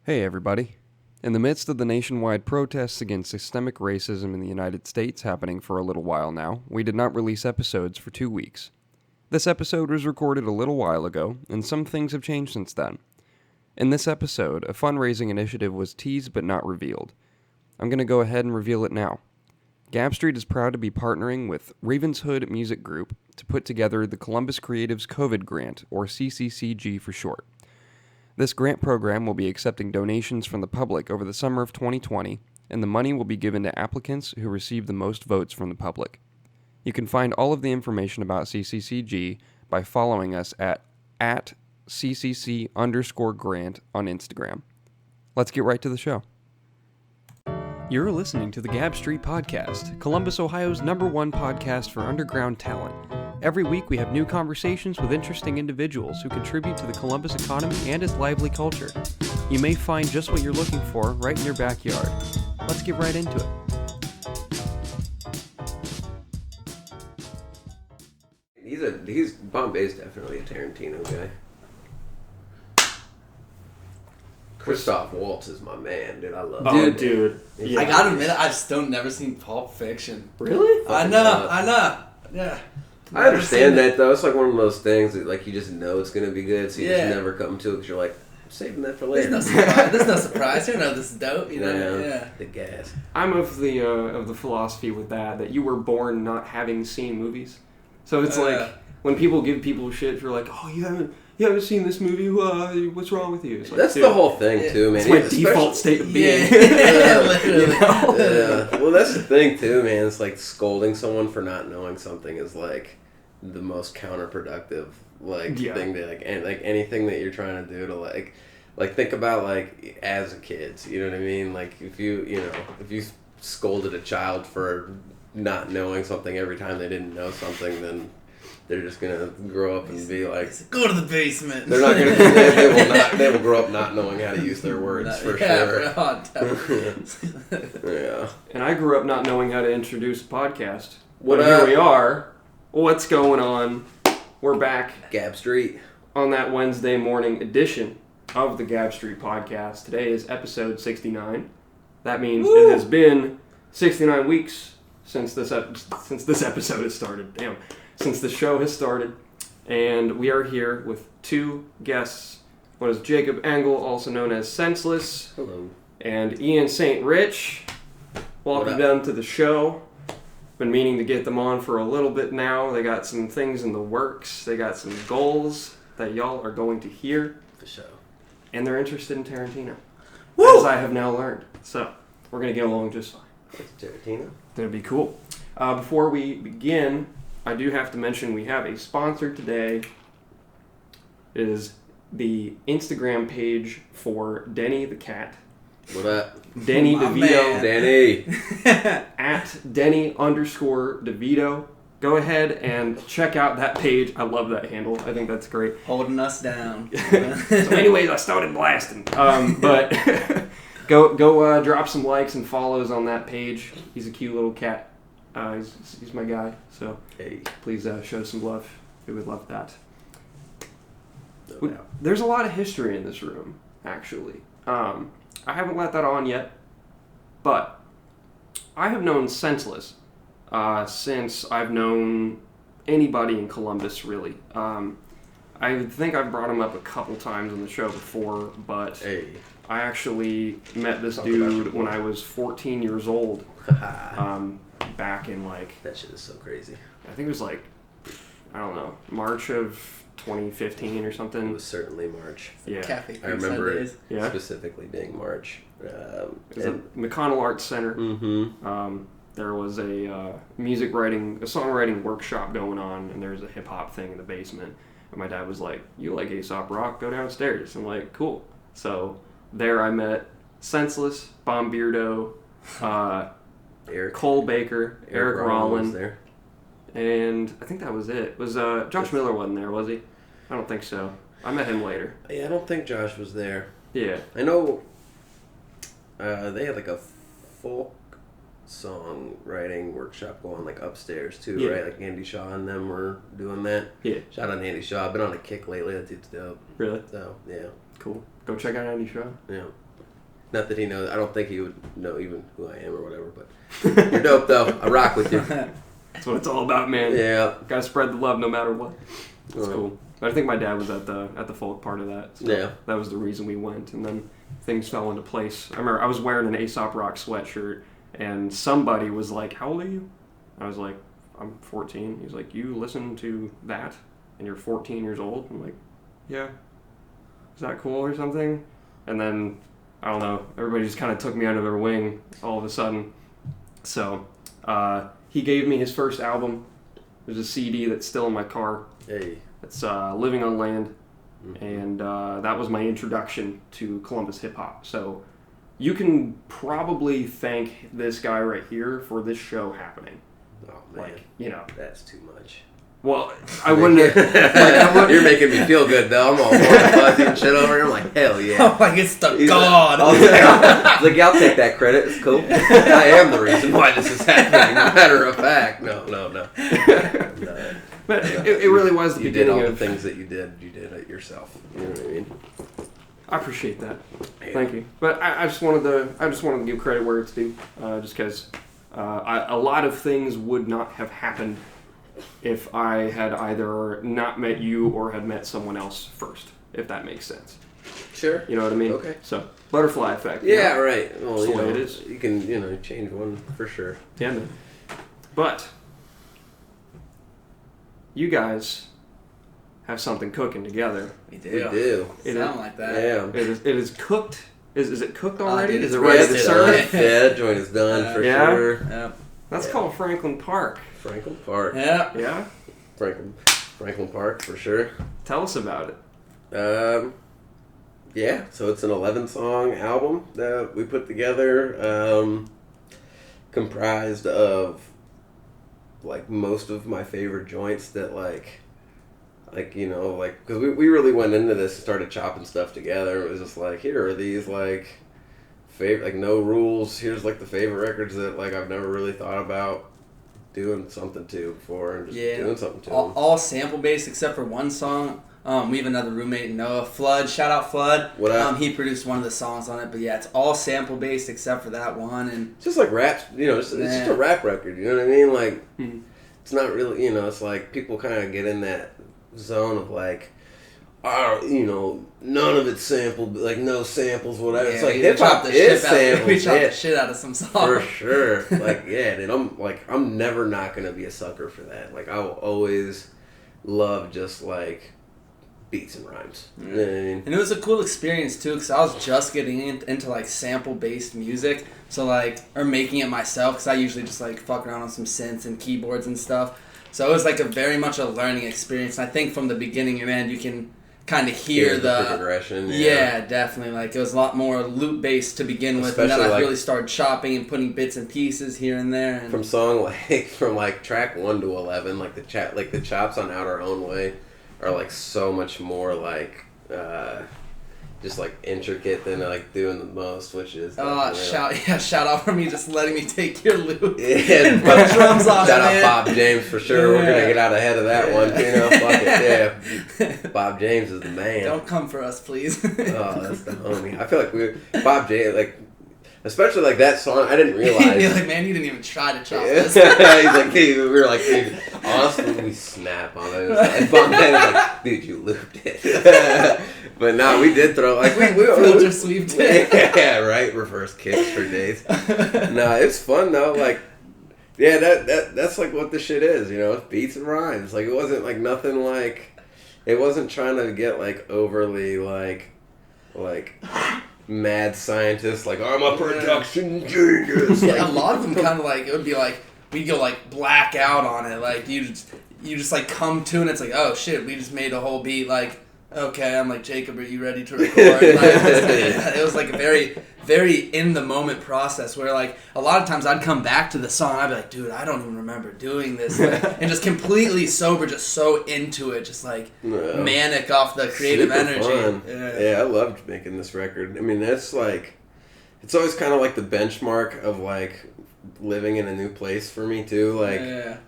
Hey everybody. In the midst of the nationwide protests against systemic racism in the United States happening for a little while now, we did not release episodes for 2 weeks. This episode was recorded a little while ago, and some things have changed since then. In this episode, a fundraising initiative was teased but not revealed. I'm going to go ahead and reveal it now. Gab Street is proud to be partnering with Ravenshood Music Group to put together the Columbus Creatives COVID Grant, or CCCG for short. This grant program will be accepting donations from the public over the summer of 2020, and the money will be given to applicants who receive the most votes from the public. You can find all of the information about CCCG by following us at @CCC_grant on Instagram. Let's get right to the show. You're listening to the Gab Street Podcast, Columbus, Ohio's #1 podcast for underground talent. Every week we have new conversations with interesting individuals who contribute to the Columbus economy and its lively culture. You may find just what you're looking for right in your backyard. Let's get right into it. He's Bombay's definitely a Tarantino guy. Christoph Waltz is my man, dude. I love him. Dude. Yeah. I gotta admit, I've still never seen Pulp Fiction. Really? I know. Yeah. I understand that though. It's like one of those things that like you just know it's gonna be good, so you just never come to it because you're like, I'm saving that for later. There's no surprise. You know this is dope. You know. Yeah. The gas. I'm of the philosophy with that you were born not having seen movies. So it's like when people give people shit for like, oh, you haven't seen this movie. What's wrong with you? It's like, that's the whole thing too, man. It's my default state of being. Literally. You know? Yeah. Well, that's the thing too, man. It's like scolding someone for not knowing something is like the most counterproductive thing to and anything that you're trying to do to like think about like as a kid. You know what I mean? Like if you scolded a child for not knowing something every time they didn't know something, then they're just gonna grow up and be like, go to the basement. They're not gonna. They will grow up not knowing how to use their words for sure. Yeah. And I grew up not knowing how to introduce a podcast. Here we are. What's going on? We're back. Gab Street. On that Wednesday morning edition of the Gab Street Podcast. Today is episode 69. That means It has been 69 weeks since this episode has started. Damn. Since the show has started. And we are here with two guests. One is Jacob Engel, also known as Senseless. Hello. And Ian St. Rich. Welcome them to the show. Been meaning to get them on for a little bit now. They got some things in the works. They got some goals that y'all are going to hear. For sure. And they're interested in Tarantino. Woo! As I have now learned. So, we're going to get along just fine. That's Tarantino. That'd be cool. Before we begin, I do have to mention we have a sponsor today. It is the Instagram page for Denny the Cat. What up? Denny DeVito. Danny. At Denny_DeVito. Go ahead and check out that page. I love that handle. I think that's great. Holding us down. So anyways, I started blasting. But go drop some likes and follows on that page. He's a cute little cat. He's my guy. So please show some love. We would love that. There's a lot of history in this room, actually. I haven't let that on yet, but I have known Senseless since I've known anybody in Columbus, really. I think I've brought him up a couple times on the show before, but I actually met this dude when I was 14 years old, back in That shit is so crazy. I think it was March of 2015 or something. It was certainly March. Yeah. Cafe I remember it Yeah. specifically being March. It was at McConnell Arts Center. Mm-hmm. There was a songwriting workshop going on, and there was a hip hop thing in the basement. And my dad was like, "You like Aesop Rock? Go downstairs." I'm like, "Cool." So there I met Senseless, Bombeardo, Cole Baker, Eric Rollin, there. and I think that was it. Was Josh Miller wasn't there, was he? I don't think so. I met him later. Yeah, I don't think Josh was there. Yeah. I know they had a folk songwriting workshop going upstairs too, right? Like Andy Shaw and them were doing that. Yeah. Shout out to Andy Shaw. I've been on a kick lately. That dude's dope. Really? So, yeah. Cool. Go check out Andy Shaw. Yeah. Not that he knows. I don't think he would know even who I am or whatever. But you're dope though. I rock with you. That's what it's all about, man. Yeah. Gotta spread the love no matter what. That's cool. But I think my dad was at the folk part of that. So yeah. That was the reason we went, and then things fell into place. I remember I was wearing an Aesop Rock sweatshirt, and somebody was like, "How old are you?" I was like, "I'm 14." He's like, "You listen to that, and you're 14 years old?" I'm like, "Yeah. Is that cool or something?" And then I don't know. Everybody just kind of took me under their wing all of a sudden. So he gave me his first album. There's a CD that's still in my car. Hey. It's Living on Land, and that was my introduction to Columbus hip hop. So you can probably thank this guy right here for this show happening. Oh man, like, you know, that's too much. Well, I wouldn't have... You're making me feel good, though. I'm all fuzzy and shit over here. I'm like, hell yeah. Oh, like it's the God. Like, I'll take that credit. It's cool. I am the reason why this is happening, matter of fact. No. But it really was the beginning of... You did all the things that you did it yourself. You know what I mean? I appreciate that. Yeah. Thank you. But I just wanted to give credit where it's due, just because a lot of things would not have happened if I had either not met you or had met someone else first, if that makes sense. Sure. You know what I mean? Okay. So, butterfly effect. Yeah, right. Well, that's the way it is. You can, change one for sure. Yeah, man. But you guys have something cooking together. We do. We do. Sound like that. Yeah. It is cooked. Is it cooked already? Dude, is it ready to serve? Yeah, joint is done for sure. Yeah. That's called Franklin Park. Franklin Park. Yeah. Yeah? Franklin Park for sure. Tell us about it. Yeah, so it's an 11-song album that we put together, comprised of like most of my favorite joints that because we really went into this and started chopping stuff together. It was just like, here are these favorite, no rules. Here's the favorite records that I've never really thought about doing something to before, and just doing something to them. All sample based except for one song. We have another roommate, Noah Flood. Shout out Flood. What up? He produced one of the songs on it, but yeah, it's all sample based except for that one. And it's just like rap, it's just a rap record. You know what I mean? It's not really, it's like people kind of get in that zone of none of it's sampled, no samples, whatever. Yeah, it's like hip hop is sampled. We chopped the shit out of some songs. For sure. Dude, I'm never not gonna be a sucker for that. I will always love just beats and rhymes. You know what I mean? And it was a cool experience too, because I was just getting into sample based music, or making it myself, because I usually just fuck around on some synths and keyboards and stuff. So it was a very much a learning experience. And I think from the beginning and end, you can kind of hear the progression. Yeah, definitely. It was a lot more loop based to begin with, and then I really started chopping and putting bits and pieces here and there. And from song from track 1 to 11, the chops on Out Our Own Way are so much more just intricate than doing the most, which is shout out for me just letting me take your loop. Yeah, drums off. Shout out Bob James for sure. Yeah. We're gonna get out ahead of that one. Fuck it. Yeah, Bob James is the man. Don't come for us, please. Oh, that's the homie. I feel Bob James especially that song. I didn't realize. You're man, you didn't even try to chop this. We were dude, honestly, we snap on it. And Bob James was dude, you looped it. But no, we did throw we filter sweeped it. Yeah, right. Reverse kicks for days. No, it's fun though. Yeah, that's what this shit is. It's beats and rhymes. It wasn't nothing it wasn't trying to get overly mad scientist. I'm a production genius. Yeah, a lot of them kind of it would be we'd go black out on it. You just come to and it's oh shit, we just made a whole beat. Okay, I'm Jacob, are you ready to record? It was a very, very in the moment process where a lot of times I'd come back to the song and I'd be dude, I don't even remember doing this, and just completely sober, just so into it, just manic off the creative energy. Fun. Yeah, I loved making this record. I mean, that's it's always kind of the benchmark of living in a new place for me too.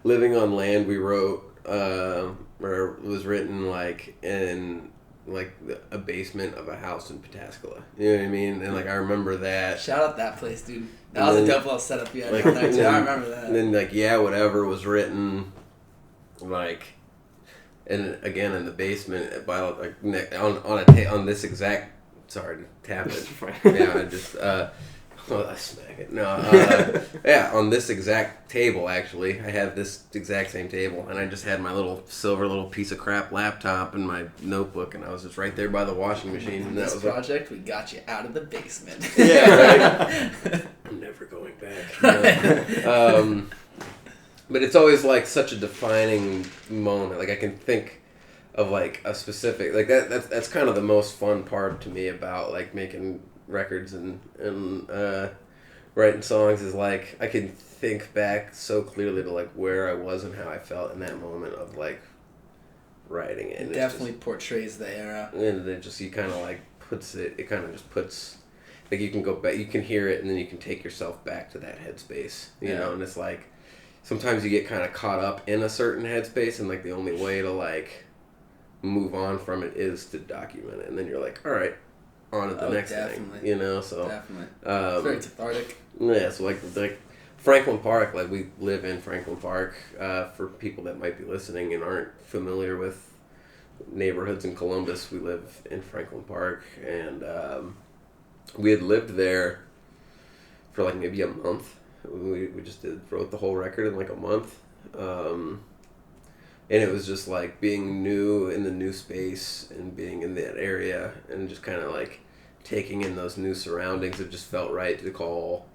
Living on Land, we wrote or was written in like a basement of a house in Pataskala. You know what I mean? And like I remember that. Shout out that place, dude. That was a dope little setup you had down there too. I remember that. And then like Yeah Whatever was written, like, and again in the basement by like on this exact. Sorry to tap it. Yeah, I just I smack it. No, yeah, on this exact table actually, I have this exact same table, and I just had my little silver little piece of crap laptop and my notebook, and I was just right there by the washing machine. And this that was project, we got you out of the basement. Yeah, right. I'm never going back. No. But it's always like such a defining moment. Like I can think of like a specific like that's kind of the most fun part to me about like making records and writing songs is like I can think back so clearly to like where I was and how I felt in that moment of like writing it. It definitely portrays the era. And it just you kind of like it kind of just puts like you can go back, you can hear it, and then you can take yourself back to that headspace, you know. And it's like sometimes you get kind of caught up in a certain headspace, and like the only way to like move on from it is to document it, and then you're like, all right, on to the next thing, you know. So definitely, it's very cathartic. Yeah, so like Franklin Park, like we live in Franklin Park. For people that might be listening and aren't familiar with neighborhoods in Columbus, we live in Franklin Park, and we had lived there for like maybe a month. We just wrote the whole record in like a month. And it was just like being new in the new space and being in that area and just kind of like taking in those new surroundings. It just felt right to call.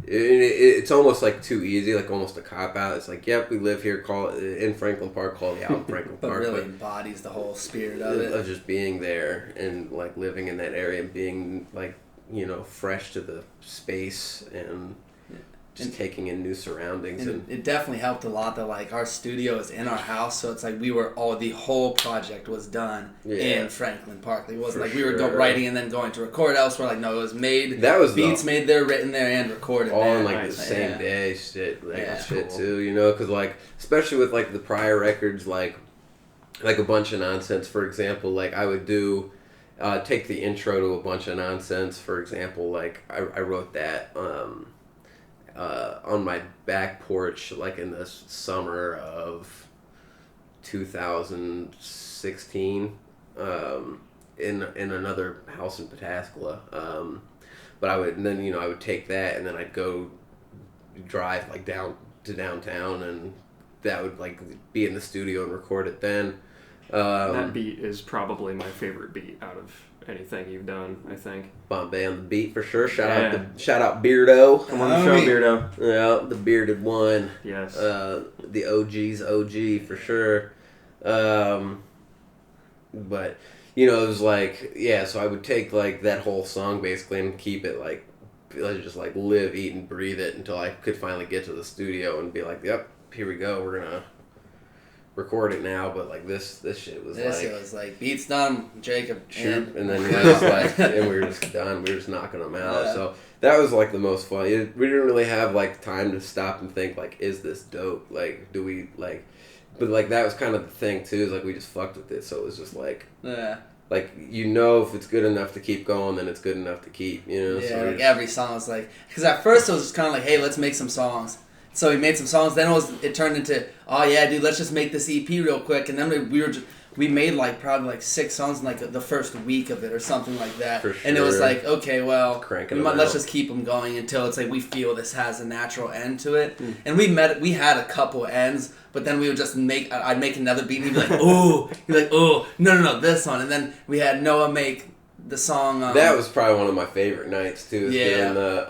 It's almost like too easy, like almost a cop out. It's like, yep, we live here. Call it in Franklin Park. Call the album Franklin but Park. Really embodies the whole spirit of it. Of just being there and like living in that area and being like, you know, fresh to the space and just taking in new surroundings. And it definitely helped a lot that like our studio is in our house, so it's like the whole project was done in Franklin Park. It wasn't like we were writing and then going to record elsewhere. Like no, it was made. That was beats made there, written there, and recorded all there. on like the same day. Shit too. You know, because like especially with like the prior records, like A Bunch of Nonsense, for example. Like I would do. Take the intro to A Bunch of Nonsense, for example. Like I wrote that. On my back porch, like in the summer of 2016, in another house in Pataskala. But I would take that and then I'd go drive like down to downtown, and that would like be in the studio and record it then. That beat is probably my favorite beat out of anything you've done, I think. Bombay on the beat for sure. Shout out Beardo. Come on the show, Beardo. Yeah, the bearded one. Yes. The OG's OG for sure. But you know, it was like so I would take like that whole song basically and keep it like just like live, eat, and breathe it until I could finally get to the studio and be like, yep, here we go, we're gonna record it now. But like this shit was it was like beats done, Jacob, and then we were just like and we were just done. We were just knocking them out. Yeah. So that was like the most fun. We didn't really have like time to stop and think like, is this dope? Like, do we like? But like that was kind of the thing too. Is like we just fucked with it. So it was just like like you know if it's good enough to keep going, then it's good enough to keep. You know. Yeah. So like every song was like because at first it was just kind of like, hey, let's make some songs. So we made some songs. Then it turned into, oh yeah, dude, let's just make this EP real quick. And then we made like probably like 6 songs in like the first week of it or something like that. For sure. And it was like, okay, well, let's out. just keep them going until it's like we feel this has a natural end to it. And we had a couple ends, but then we would just I'd make another beat and he'd be like, oh, no, this one. And then we had Noah make the song. That was probably one of my favorite nights too. Yeah. But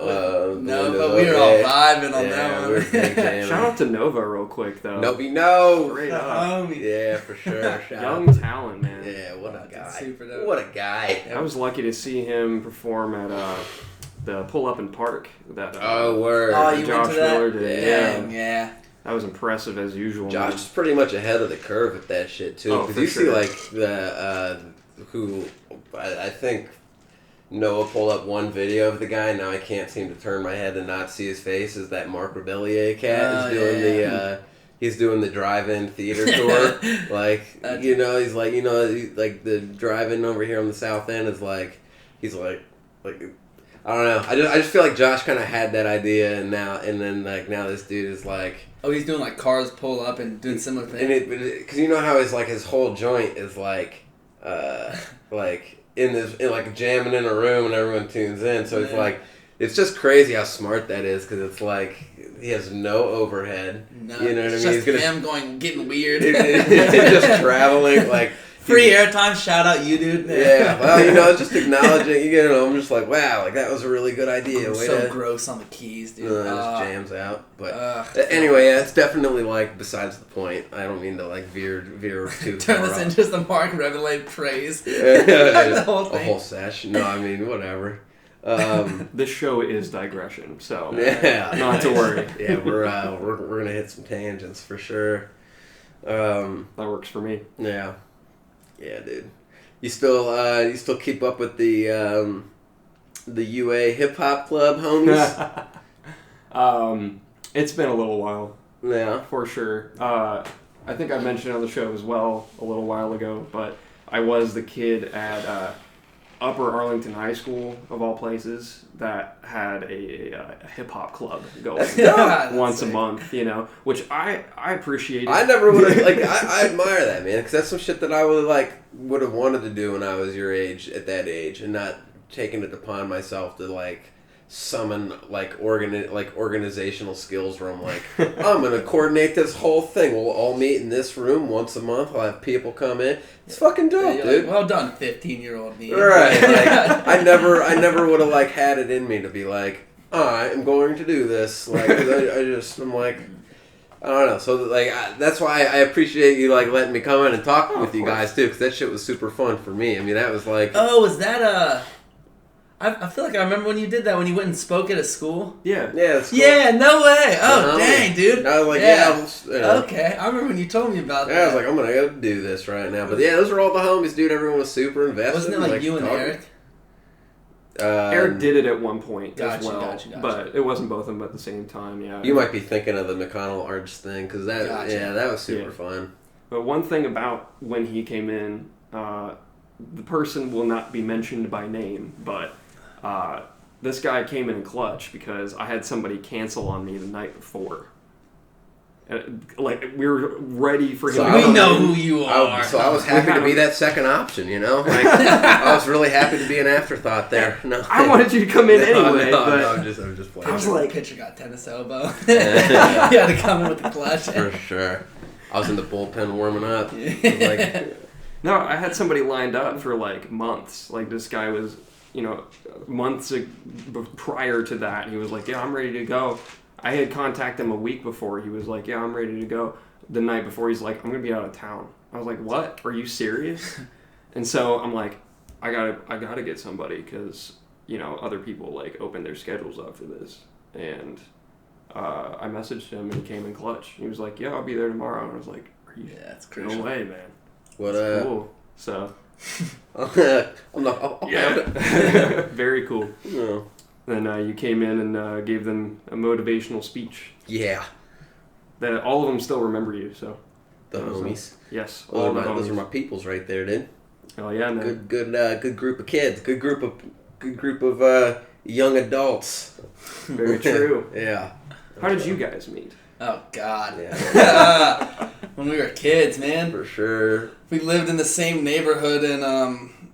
we were all vibing on that one. Shout out to Nova real quick though. No. Straight up. Homie. Yeah, for sure. Young talent, man. Yeah, what a guy. Super dope. What a guy. I was lucky to see him perform at the Pull Up in Park. That word. Oh, you Josh went to that? Miller did. Dang, yeah. That was impressive as usual. Josh is pretty much ahead of the curve with that shit too. Oh, Because for you sure. see like the who I think Noah pulled up one video of the guy. Now I can't seem to turn my head and not see his face. Is that Mark Rebellier cat is doing he's doing the drive-in theater tour. Like, he's like, like the drive-in over here on the South End is like, he's like, I don't know. I just feel like Josh kind of had that idea, and then now this dude is like, oh, he's doing like cars pull up and doing similar things. Because you know how his whole joint is like like jamming in a room and everyone tunes in. So it's like, it's just crazy how smart that is, because it's like he has no overhead. No, you know what I mean? Just him getting weird. Just traveling like. Free airtime, shout out you, dude. Yeah, well, just acknowledging, I'm just like, wow, like that was a really good idea. I'm so gross on the keys, dude. It just jams out. But anyway, it's definitely like besides the point. I don't mean to like veer too Turn far this off. into some Mark Revelate praise. The whole thing. A whole session. No, I mean, whatever. This show is digression, so not to worry. Yeah, we're gonna hit some tangents for sure. That works for me. Yeah. Yeah, dude. You still keep up with the UA hip hop club, homies? It's been a little while. Yeah, for sure. I think I mentioned on the show as well a little while ago, but I was the kid at Upper Arlington High School, of all places, that had a hip hop club going once a month, which I appreciated. I never would have, I admire that, man, because that's some shit that I would have wanted to do when I was your age, at that age, and not taking it upon myself to summon organizational skills where I'm like, I'm gonna coordinate this whole thing. We'll all meet in this room once a month. I'll have people come in. It's fucking dope, dude. Like, well done, 15-year-old me. Right. I never would have had it in me to be like, I am going to do this. I'm like, I don't know. So that's why I appreciate you letting me come in and talk with you guys too, because that shit was super fun for me. I mean, that was like. Oh, was that I feel like I remember when you did that, when you went and spoke at a school. Yeah. Yeah, it's cool. Yeah, no way. Oh, dang, dude. I was like, Okay, I remember when you told me about that. Yeah, I was like, I'm going to go do this right now. But yeah, those were all the homies, dude. Everyone was super invested. Wasn't it like you and Eric? Eric did it at one point as well. Gotcha. But it wasn't both of them at the same time, yeah. You might be thinking of the McConnell Arch thing, because that was super fun. But one thing about when he came in, the person will not be mentioned by name, but this guy came in clutch because I had somebody cancel on me the night before. We were ready for him. We know who you are. I was happy to be that second option, I was really happy to be an afterthought there. No, I wanted you to come in anyway. I'm just playing. I was like, pitcher got tennis elbow. You had to come in with the clutch. For sure. I was in the bullpen warming up. No, I had somebody lined up for months. This guy was, months prior to that, he was like, yeah, I'm ready to go. I had contacted him a week before. He was like, yeah, I'm ready to go. The night before, he's like, I'm going to be out of town. I was like, what? Are you serious? And so I'm like, I gotta get somebody because, other people open their schedules up for this. And I messaged him and he came in clutch. He was like, yeah, I'll be there tomorrow. And I was like, are you? Yeah, that's crucial. No way, man. What that's cool. So. Yeah. Very cool. No. Then you came in and gave them a motivational speech. Yeah. That all of them still remember you. So. The homies. Yes. Those are my peoples right there, dude. Oh yeah, man. Good group of kids. Good group of young adults. Very true. Yeah. How did you guys meet? Oh God. Yeah. When we were kids, man. For sure. We lived in the same neighborhood in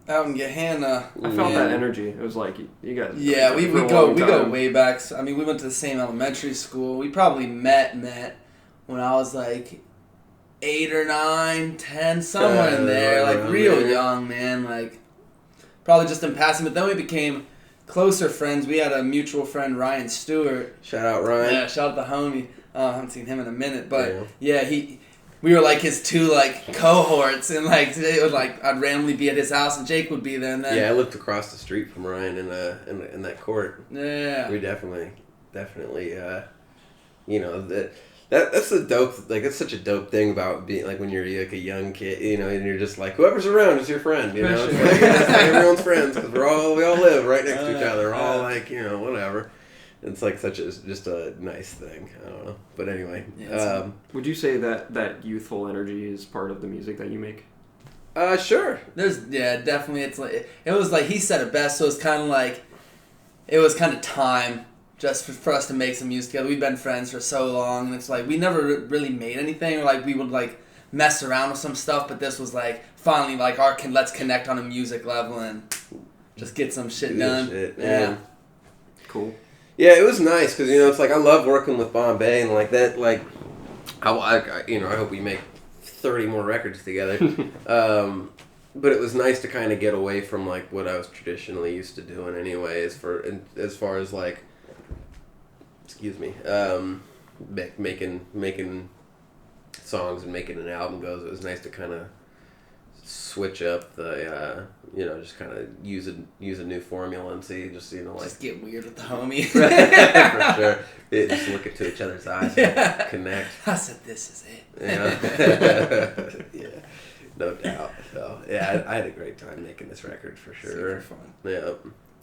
out in Gehanna. I felt that energy. It was like you guys. Yeah, we go way back. I mean, we went to the same elementary school. We probably met when I was 8 or 9, 10, somewhere in there, real young, man. Probably just in passing. But then we became closer friends. We had a mutual friend, Ryan Stewart. Shout out Ryan. Yeah, shout out the homie. I haven't seen him in a minute, but yeah we were his two cohorts, and it would I'd randomly be at his house, and Jake would be there, and then I lived across the street from Ryan in that court. Yeah, we definitely, that's a dope. That's such a dope thing about being when you're a young kid, and you're just whoever's around is your friend, It's everyone's friends because we all live right next to each other. We're all whatever. It's like just a nice thing. I don't know. But anyway. Would you say that youthful energy is part of the music that you make? Sure. Definitely. It's like it was like he said it best. So it's kind of like it was kind of time just for us to make some music together. We've been friends for so long, and it's like we never really made anything, or like we would like mess around with some stuff. But this was like finally like let's connect on a music level and just get some shit done. Yeah. Cool. Yeah, it was nice because it's like I love working with Bombay and like that. Like, I hope we make 30 more records together. But it was nice to kind of get away from like what I was traditionally used to doing anyway, as far as like, excuse me, making songs and making an album goes. It was nice to kind of switch up the just kind of use a new formula and see just get weird with the homie. For sure. Just look into each other's eyes and connect. I said this is it. Yeah, no doubt. So yeah, I had a great time making this record for sure. Super fun. Yeah.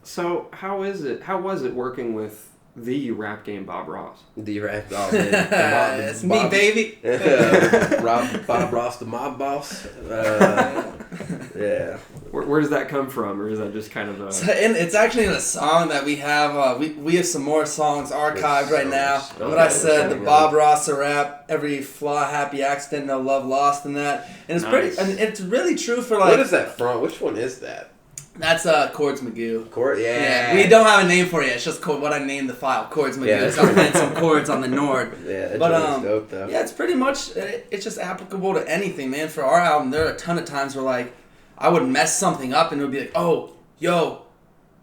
So how was it working with the rap game Bob Ross? The rap Bob. That's me, baby. Bob Ross, the mob boss. Yeah. Where does that come from, or is that just kind of a... And it's actually in a song that we have. We have some more songs archived right now. What I said, the Bob Ross rap, every flaw, happy accident, no love lost in that. And it's pretty, and it's really true for like... What is that from? Which one is that? That's Chords Magoo. Yeah. We don't have a name for it. It's just what I named the file, Chords Magoo. Yeah. So I'm playing some chords on the Nord. Yeah, but dope though. Yeah, it's pretty much it's just applicable to anything, man. For our album, there are a ton of times where like I would mess something up and it would be like, oh, yo,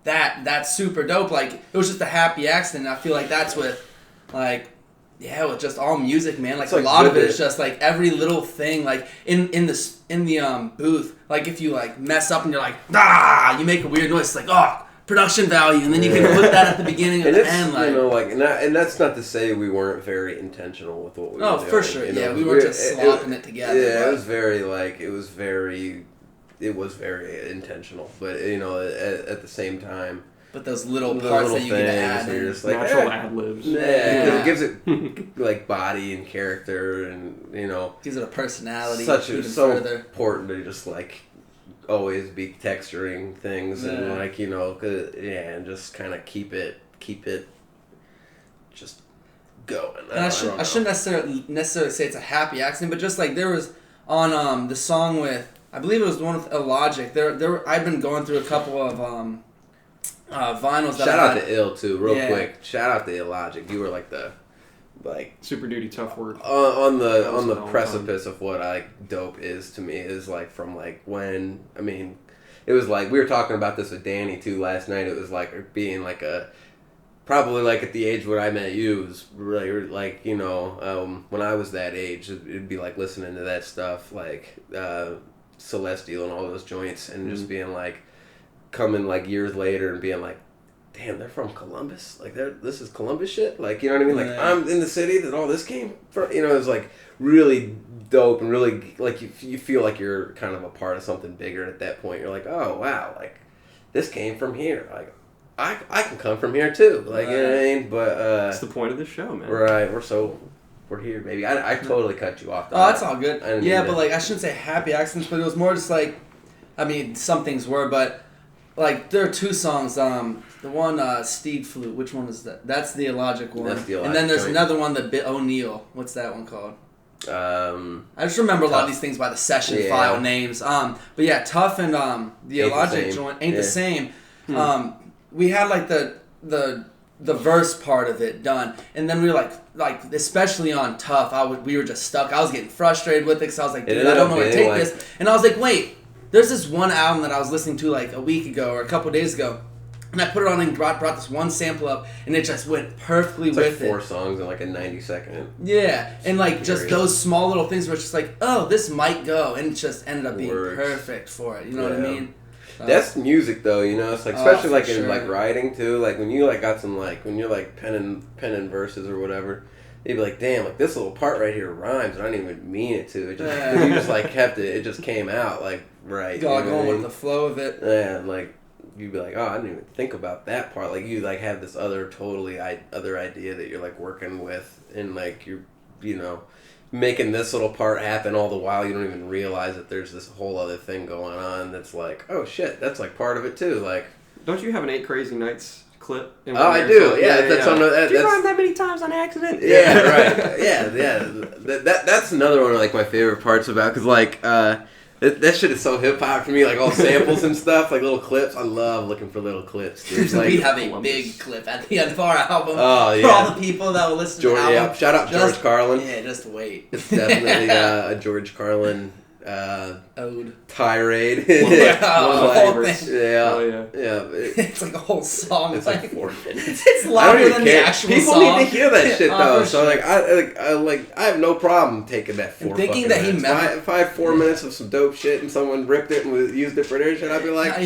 that's super dope. Like it was just a happy accident. I feel like that's with like. Yeah, with just all music, man. Like a lot of it is just like every little thing, like in the booth. Like if you like mess up and you're like, you make a weird noise. It's like, production value, and then you can put that at the beginning and the end. Like and that's not to say we weren't very intentional with what we were doing. Oh, for sure. Yeah, we weren't just slopping it together. Yeah, it was very intentional, but at the same time. But those little parts that you can add, you're just like, natural ad-libs. Yeah, because it gives it like body and character, and gives it a personality. So important to just like always be texturing things and like and just kind of keep it just going. And I shouldn't necessarily say it's a happy accident, but just like there was on the song with, I believe it was the one with Illogic. There I'd been going through a couple of vinyls. Shout out to Ill too, real quick. Shout out to Illogic. You were like the super duty tough work on the precipice of what dope is to me is like from like when it was like we were talking about this with Danny too last night. It was like being like probably like at the age when I met you, it was really like when I was that age, it'd be like listening to that stuff like Celestial and all those joints and just being like. Coming like years later and being like, damn, they're from Columbus. Like this is Columbus shit. Like you know what I mean? Like I'm in the city that all this came from. It was like really dope and really like you feel like you're kind of a part of something bigger at that point. You're like, oh wow, like this came from here. Like I can come from here too. Like you know what I mean? But that's the point of the show, man. Right? We're here, baby. I totally cut you off. That's all good. But like I shouldn't say happy accidents, but it was more just like, some things were, but. Like, there are two songs. The one, Steed Flute, which one is that? That's the Illogic one. That's the Illogic and then there's joint. Another one, the Bit O'Neill. What's that one called? I just remember a lot of these things by the session file names. But yeah, Tough and the Illogic joint ain't the same. We had like the verse part of it done, and then we were like especially on Tough, we were just stuck. I was getting frustrated with it because I was like, dude, I don't know where to take this. And I was like, wait. There's this one album that I was listening to like a week ago or a couple days ago, and I put it on and brought this one sample up, and it just went perfectly with it. It's like 4 songs in like a 90-second. Yeah, and like just those small little things where it's just like, oh, this might go, and it just ended up being perfect for it. You know what I mean? That's music though, it's like especially like in like writing too. Like when you like got some like when you're like penning verses or whatever. You'd be like, damn, like this little part right here rhymes, and I didn't even mean it to. It just, you just like kept it. It just came out like right. Going with the flow of it. Yeah, and like you'd be like, oh, I didn't even think about that part. Like you like have this other other idea that you're like working with, and like you're making this little part happen all the while. You don't even realize that there's this whole other thing going on that's like, oh shit, that's like part of it too. Like, don't you have an 8 Crazy Nights clip? Oh, I do. Yeah, that's yeah. on. Did you rhyme that many times on accident? Yeah, right. Yeah. That's another one of like my favorite parts about, because like that shit is so hip hop for me. Like all samples and stuff, like little clips. I love looking for little clips, dude. Like, we have a big clip at the end of our album. Oh yeah. For all the people that will listen to the album. Yeah, shout out George Carlin. Yeah, just wait. It's definitely a George Carlin ode tirade. One of my favorites. Yeah. Oh yeah. Yeah. It's like a whole song. It's like 4 minutes. It's longer than the actual People song. need to hear that shit though. So sure. I have no problem taking that 4 thinking that minutes. If I had 4 minutes of some dope shit and someone ripped it and used it for their shit, I'd be like,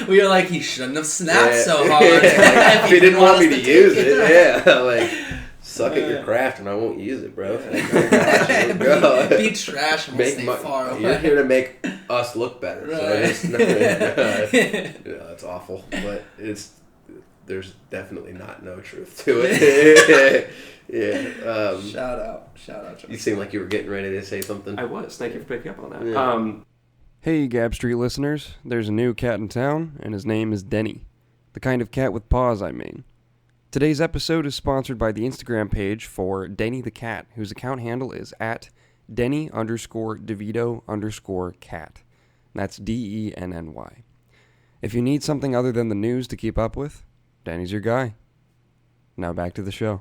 we were like, he shouldn't have snapped so hard. If he didn't want me to use it, yeah, like. Suck at Yeah. your craft and I won't use it, bro. Be trash and we'll stay far away. You're here to make us look better. Right. So it's awful, but there's definitely no truth to it. Yeah. Shout out. Josh. You seem like you were getting ready to say something. I was. Thank you for picking up on that. Yeah. Hey, Gab Street listeners. There's a new cat in town, and his name is Denny. The kind of cat with paws, I mean. Today's episode is sponsored by the Instagram page for Denny the Cat, whose account handle is at Denny_DeVito_cat. That's DENNY. If you need something other than the news to keep up with, Denny's your guy. Now back to the show.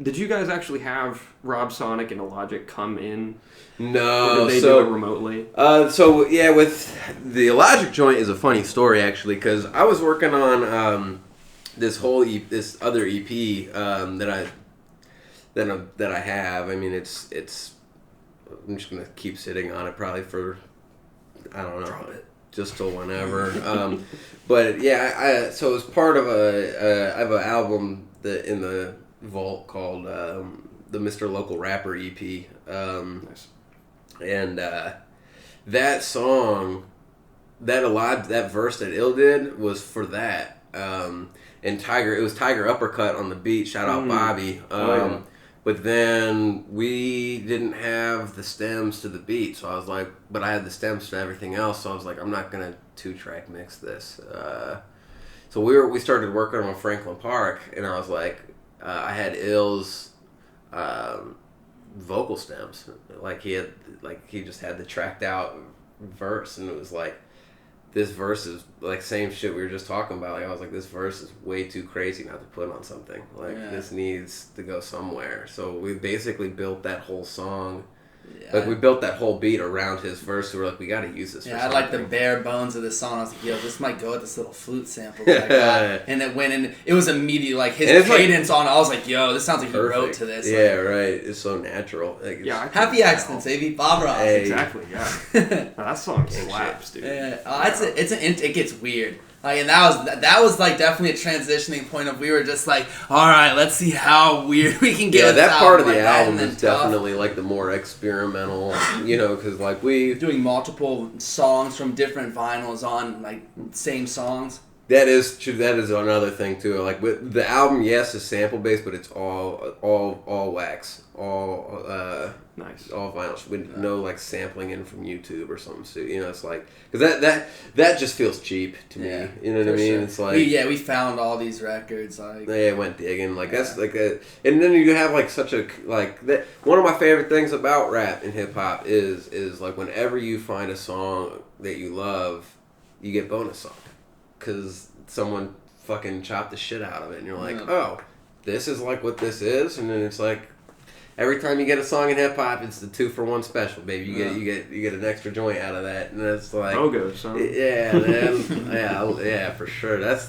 Did you guys actually have Rob Sonic and Illogic come in? No, or did they do it remotely? With the Illogic joint is a funny story actually, because I was working on this other EP that I have. I mean, it's I'm just gonna keep sitting on it probably for I don't know, just till whenever. But yeah, so it's part of I have an album in the vault called the Mr. Local Rapper EP. Nice. And that song, that verse that Ill did was for that. And it was Tiger Uppercut on the beat. Shout out Bobby. But then we didn't have the stems to the beat, so I was like, but I had the stems to everything else, so I was like, I'm not gonna 2-track mix this. So we started working on Franklin Park, and I was like, I had Ill's vocal stems, like he just had the tracked out verse, and it was like, this verse is like same shit we were just talking about. Like I was like, this verse is way too crazy not to put on something. Like this needs to go somewhere. So we basically built that whole song. Yeah. Like we built that whole beat around his verse. So we're like, we got to use this. Yeah, I like the bare bones of this song. I was like, yo, this might go with this little flute sample that I got. And it went in. It was immediate. Like his cadence on. I was like, yo, this sounds like he wrote to this. Yeah, right. It's so natural. Like, happy accidents, baby. Bob Ross. Hey. Exactly. Yeah. That song slaps, dude. Yeah. It gets weird. Like, and that was like definitely a transitioning point of we were just like, all right, let's see how weird we can get. Yeah, that part of the album is definitely like the more experimental, because like we doing multiple songs from different vinyls on like same songs. That is true. That is another thing too. Like with the album, yes, is sample based, but it's all wax, all nice, all vinyl with no like sampling in from YouTube or something. So it's like because that just feels cheap to me. You know what I mean? Sure. It's like we found all these records. Like went digging. Like that's like and then you have like such a like that. One of my favorite things about rap and hip hop is like whenever you find a song that you love, you get bonus songs. Because someone fucking chopped the shit out of it, and you're like, oh, this is like what this is, and then it's like every time you get a song in hip hop, it's the 2-for-1 special, baby. You get an extra joint out of that, and it's like BOGO, son. Yeah, man. yeah, for sure. That's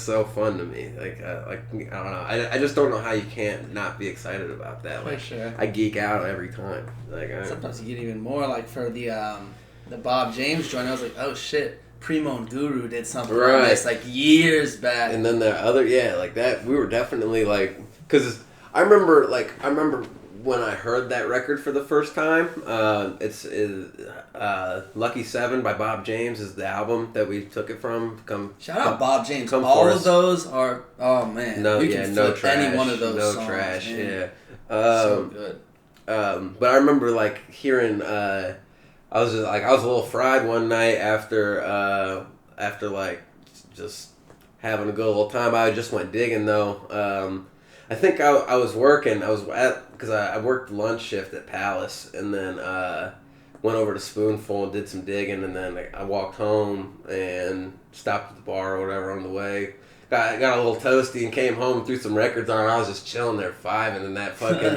so fun to me. Like I don't know. I just don't know how you can't not be excited about that. Like, for sure. I geek out every time. Like sometimes you get even more. Like for the Bob James joint, I was like, oh shit. Primo and Guru did something like this like years back. And then the other, like that, we were definitely like, because I remember when I heard that record for the first time. It's Lucky 7 by Bob James is the album that we took it from. Shout out Bob James. Come All Forest. of those are, oh man. No, you yeah, can no flip trash. any one of those no songs, trash, man. yeah. So good. But I remember like hearing, I was a little fried one night after like just having a good little time. I just went digging though. I think I was working. Because I worked lunch shift at Palace, and then went over to Spoonful and did some digging, and then I walked home and stopped at the bar or whatever on the way. Got a little toasty and came home and threw some records on. I was just chilling there vibing, and that fucking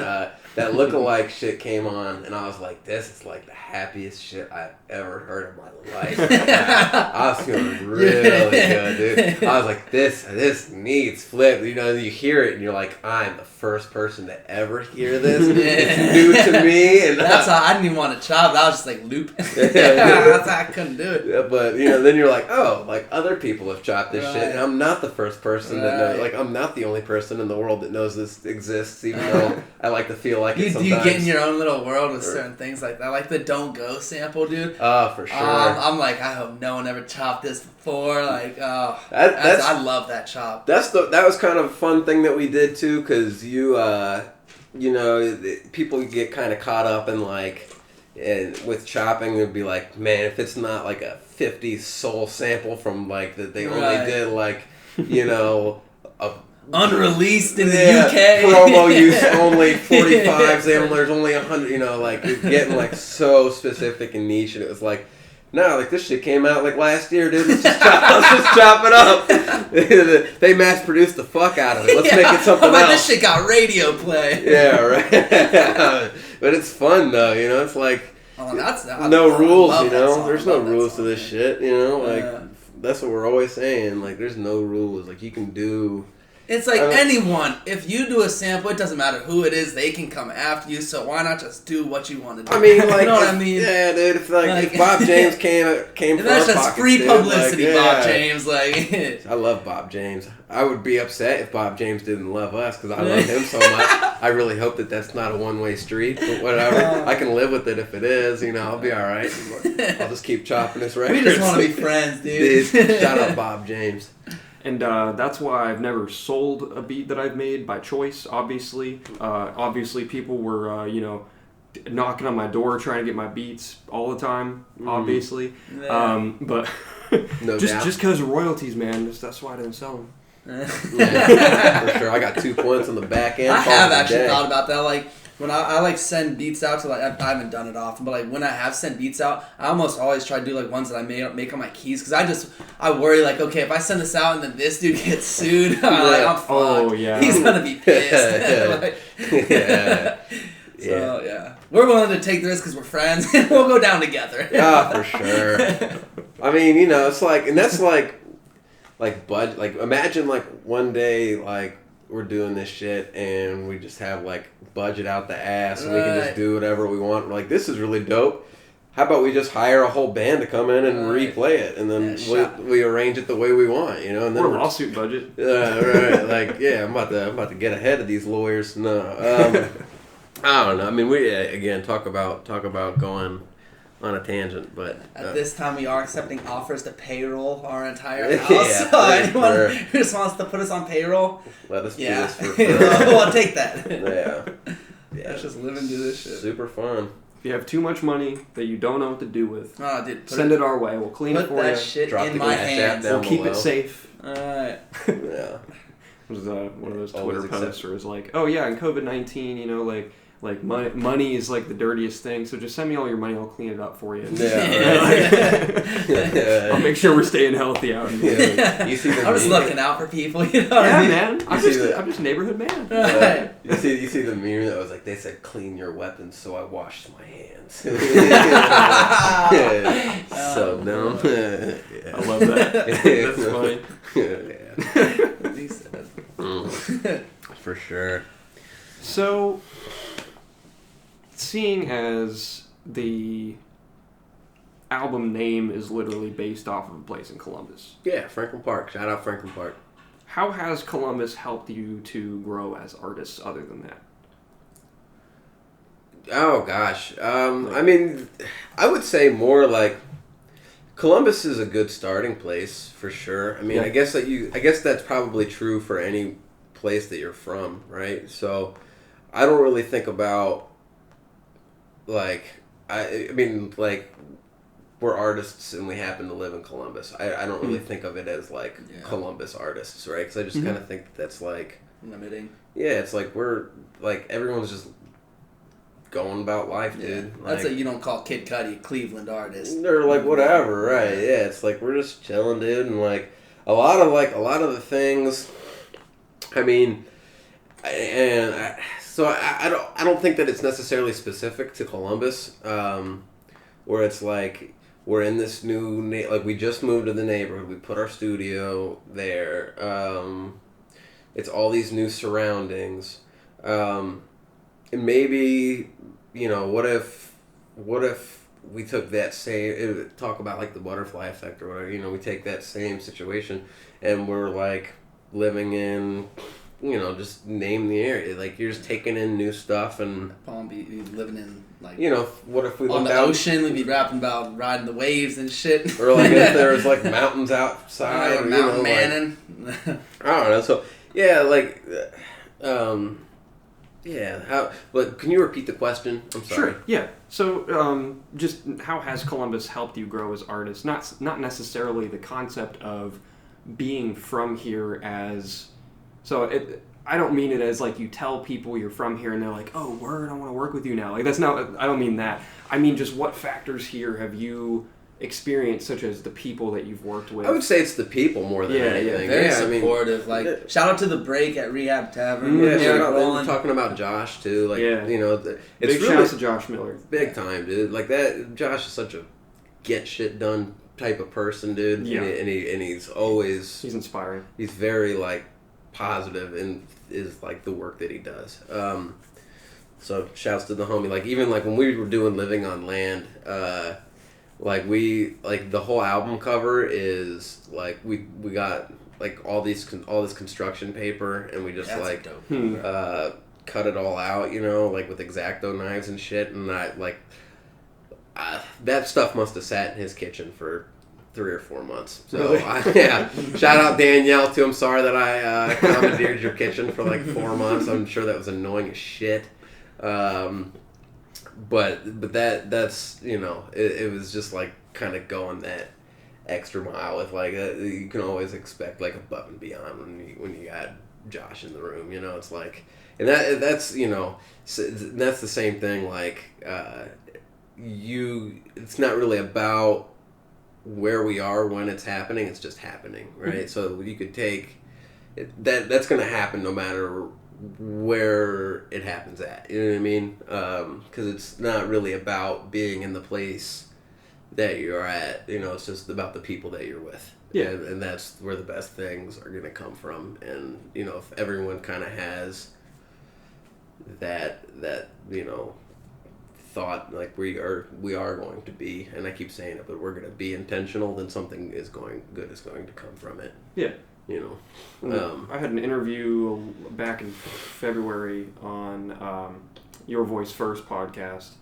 that lookalike shit came on, and I was like, "This is like the happiest shit I've ever heard in my life." I was feeling really good, dude. I was like, "This needs flip." You know, you hear it, and you're like, "I'm the first person to ever hear this. It's new to me." And that's how I didn't even want to chop. I was just like looping. That's how I couldn't do it. Yeah, but then you're like, "Oh, like other people have chopped this shit, and I'm not the first person that knows. Like, I'm not the only person in the world that knows this exists, even though I like to feel like it sometimes." You get in your own little world with certain things like that, like the "Don't Go" sample, dude. Oh, for sure. I'm like, I hope no one ever chopped this before. Like, I love that chop. That was kind of a fun thing that we did too, because people get kind of caught up in like. And with chopping, they'd be like, man, if it's not like a 50s soul sample from like that they only did like, a unreleased in the UK, promo use only 45s. There's only 100. Like you're getting like so specific and niche, and it was like, no, like this shit came out like last year, dude. Let's just chop it up. They mass produced the fuck out of it. Let's make it something else. This shit got radio play. Yeah, right. But it's fun though, It's like no rules, There's no rules to this shit, That's what we're always saying. Like, there's no rules. Like, you can do. It's like anyone. If you do a sample, it doesn't matter who it is. They can come after you. So why not just do what you want to do? I mean, like, you know what I mean? Yeah, dude. If Bob James came from that's our just pockets, free publicity, dude, Bob James. Like, I love Bob James. I would be upset if Bob James didn't love us because I love him so much. I really hope that that's not a one-way street, but whatever. I can live with it if it is. I'll be all right. I'll just keep chopping his records. We just want to be friends, dude. Shout out Bob James. And that's why I've never sold a beat that I've made by choice, obviously. Obviously, people were, knocking on my door trying to get my beats all the time, obviously. Yeah. But just because of royalties, man, that's why I didn't sell them. Yeah, for sure. I got 2 points on the back end. I have actually thought about that. Like, when I like send beats out to I haven't done it often, but like when I have sent beats out, I almost always try to do like ones that I make on my keys because I worry like, okay, if I send this out and then this dude gets sued, I'm fucked. Oh yeah, he's gonna be pissed. So yeah, we're willing to take the risk because we're friends and we'll go down together. Yeah, for sure. I mean, it's like, and that's like imagine like one day like we're doing this shit and we just have like budget out the ass and we can just do whatever we want. We're like, this is really dope. How about we just hire a whole band to come in and replay it, and then we arrange it the way we want, And then we're lawsuit budget. Right. Like, yeah, I'm about to get ahead of these lawyers. No, I don't know. I mean, we again talk about going on a tangent, but at this time we are accepting offers to payroll our entire house. So anyone who just wants to put us on payroll, let us do this for we'll take that. Yeah. Let's just live and do this shit. Super fun. If you have too much money that you don't know what to do with, send it our way. We'll clean it for you. Put that shit in my hands. We'll keep it safe. Alright. Yeah. It was one of those Twitter posts where it's like, oh yeah, in COVID-19, like money is like the dirtiest thing, so just send me all your money, I'll clean it up for you. Yeah. I'll make sure we're staying healthy out here. Yeah. You see I'm just looking out for people, what I mean? Man. I'm just neighborhood man. You see the meme that was like, they said clean your weapons, so I washed my hands. So dumb. Yeah. I love that. That's funny. For sure. So, seeing as the album name is literally based off of a place in Columbus. Yeah, Franklin Park. Shout out Franklin Park. How has Columbus helped you to grow as artists other than that? Oh gosh. I mean, I would say more like Columbus is a good starting place for sure. I mean, Yeah. I guess that's probably true for any place that you're from, right? So, I don't really think about like I mean like we're artists and we happen to live in Columbus. I don't really think of it as like Columbus artists, right? Because I just kind of think that's like limiting. Yeah, it's like we're like everyone's just going about life, dude. That's like, like you don't call Kid Cudi a Cleveland artist. They're like whatever, right? Yeah, it's like we're just chilling, dude, and like a lot of the things. I mean, I don't think that it's necessarily specific to Columbus, where it's like we're in this new like we just moved to the neighborhood. We put our studio there. It's all these new surroundings. And maybe, what if we took that same, talk about like the butterfly effect or whatever, we take that same situation and we're like living in, just name the area. Like you're just taking in new stuff and Palm Beach, living in like, what if we on looked the out, ocean, we'd be rapping about riding the waves and shit. or like if there was like mountains outside, or, mountain like, manning. I don't know. So yeah, like, yeah. But can you repeat the question? I'm sorry. Sure. Yeah. So, just how has Columbus helped you grow as artists? Not necessarily the concept of being from here as. So I don't mean it as like you tell people you're from here and they're like, oh, word, I want to work with you now. Like that's not. I don't mean that. I mean just what factors here have you experienced, such as the people that you've worked with? I would say it's the people more than anything. Very supportive. Shout out to the break at Rehab Tavern. We're talking about Josh too. Like, it's big really shout out to Josh Miller. Big time, dude. Like that. Josh is such a get shit done type of person, dude. Yeah. And he's always inspiring. He's very like positive and is like the work that he does. So shouts to the homie. Like even like when we were doing Living on Land. The whole album cover is like we got like all this construction paper and we just cut it all out, like with X-Acto knives and shit, and that stuff must have sat in his kitchen for 3 or 4 months. So shout out Danielle too. I'm sorry that I commandeered your kitchen for like 4 months. I'm sure that was annoying as shit. But that's it was just like kind of going that extra mile with like you can always expect like above and beyond when you got Josh in the room, it's like, and that's that's the same thing, like it's not really about where we are when it's happening, it's just happening, right? Mm-hmm. So you could take that's going to happen no matter where it happens at, you know what I mean? Because it's not really about being in the place that you're at, it's just about the people that you're with. Yeah. And that's where the best things are going to come from. And, if everyone kind of has that thought, like we are going to be, and I keep saying it, but we're going to be intentional, then something good is going to come from it. Yeah. I had an interview back in February on Your Voice First podcast,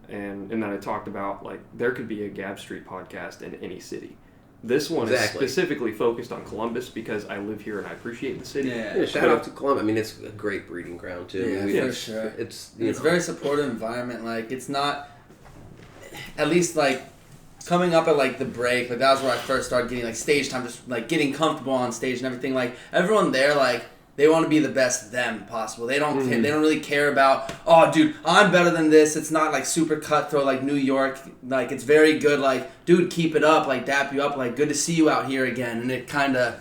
and then I talked about like there could be a Gab Street podcast in any city. This one is specifically focused on Columbus because I live here and I appreciate the city. Yeah, shout out to Columbus. I mean, it's a great breeding ground too. Yeah, for sure. It's a very supportive environment. Like it's not, at least like. Coming up at like the break, like that was where I first started getting like stage time, just like getting comfortable on stage and everything. Like everyone there, like they want to be the best them possible. They don't they don't really care about, oh dude, I'm better than this. It's not like super cutthroat like New York. Like it's very good. Like dude, keep it up. Like dap you up. Like good to see you out here again. And it kind of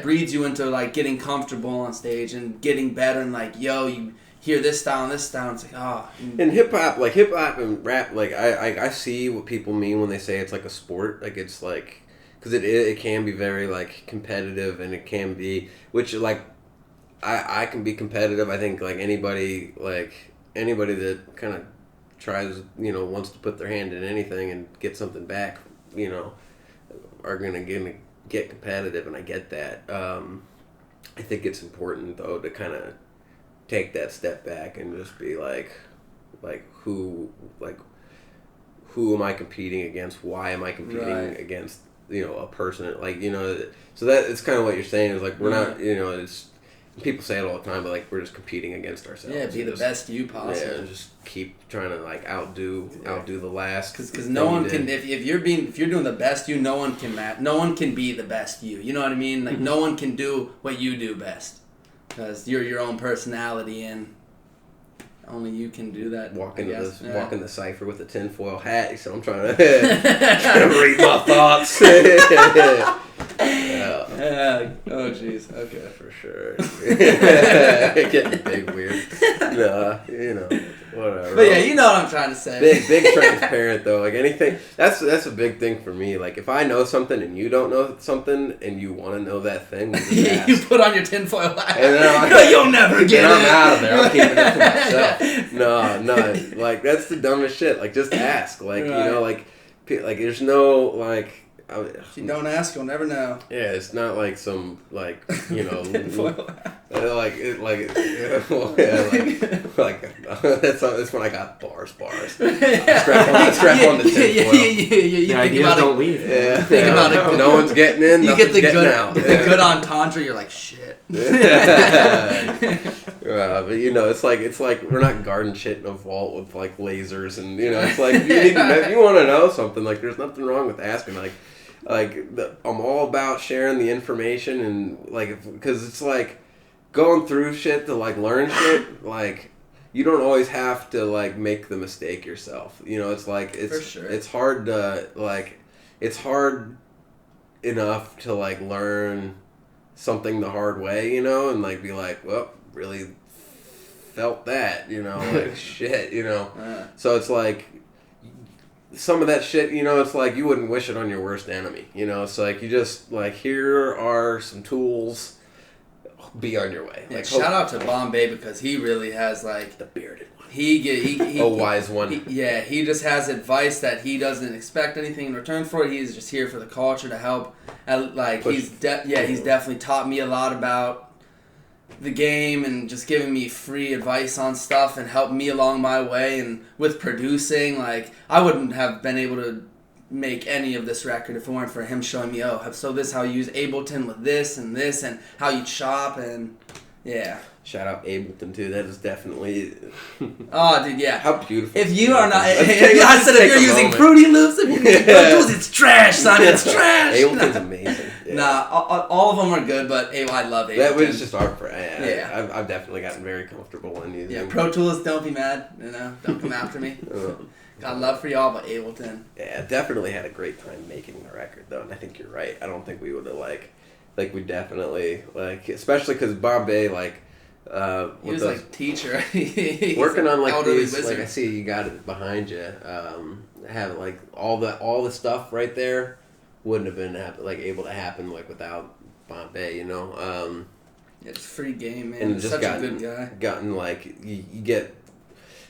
breeds you into like getting comfortable on stage and getting better and like you hear this style and this style, it's like, oh. And hip hop and rap, like, I see what people mean when they say it's like a sport. Like, it's like, because it can be very, like, competitive, and it can be, which, like, I can be competitive. I think, like, anybody that kind of tries, wants to put their hand in anything and get something back, are going to get competitive, and I get that. I think it's important, though, to kind of take that step back and just be like, who am I competing against? Why am I competing against, a person? So that it's kind of what you're saying is like, we're not, it's, people say it all the time, but like, we're just competing against ourselves. Yeah, be the best you possible. Yeah, just keep trying to like outdo the last. Because no one can, if you're doing the best you, no one can be the best you. You know what I mean? Like no one can do what you do best, because you're your own personality and only you can do that. Walk in the cipher with a tinfoil hat. So I'm trying to read my thoughts. Oh jeez. Okay. For sure. Getting big weird. Whatever. But yeah, you know what I'm trying to say. Big transparent though. Like anything, that's a big thing for me. Like if I know something and you don't know something and you want to know that thing, you put on your tinfoil hat. And then you'll never get it. I'm out of there. I'm keeping it to myself. No. Like that's the dumbest shit. Like just ask. Like like there's no like. If you don't ask, you'll never know. Yeah, it's not like some that's when I got bars. Strap on the tinfoil. You think about don't leave. Yeah, think about it. No one's getting in. You get the good out. entendre. You're like shit. But it's like we're not guarding shit in a vault with like lasers and it's like if you want to know something, like there's nothing wrong with asking. I'm all about sharing the information and because it's like going through shit to like learn shit. Like you don't always have to like make the mistake yourself. It's like For sure. it's hard to like it's hard enough to like learn something the hard way, and like be like, well, really felt that, like shit, So it's like some of that shit, it's like you wouldn't wish it on your worst enemy, It's like you just like, here are some tools, be on your way. Yeah, shout out to Bombay because he really has like the bearded one. He a wise one. He just has advice that he doesn't expect anything in return for it. He's just here for the culture to help. He's definitely taught me a lot about the game and just giving me free advice on stuff and helped me along my way. And with producing, like I wouldn't have been able to make any of this record if it weren't for him showing me, so this is how you use Ableton with this and how you chop and yeah. Shout out Ableton too. That is definitely. Oh, dude, yeah. How beautiful. If you are not, if you're using Fruity Loops, if you're using Pro Tools, it's trash, son. It's trash. Ableton's amazing. Yeah. Nah, all of them are good, but I love Ableton. That was just art for. Yeah. I've definitely gotten very comfortable in using. Yeah, Pro Tools, don't be mad. Don't come after me. Got love for y'all, but Ableton. Yeah, definitely had a great time making the record though, and I think you're right. I don't think we would have we definitely especially because Bombay he was like teacher. Working on these wizard. I see you got it behind you. Have all the stuff right there wouldn't have been able to happen without Bombay. It's free game, man. And He's just such a good guy. Gotten you get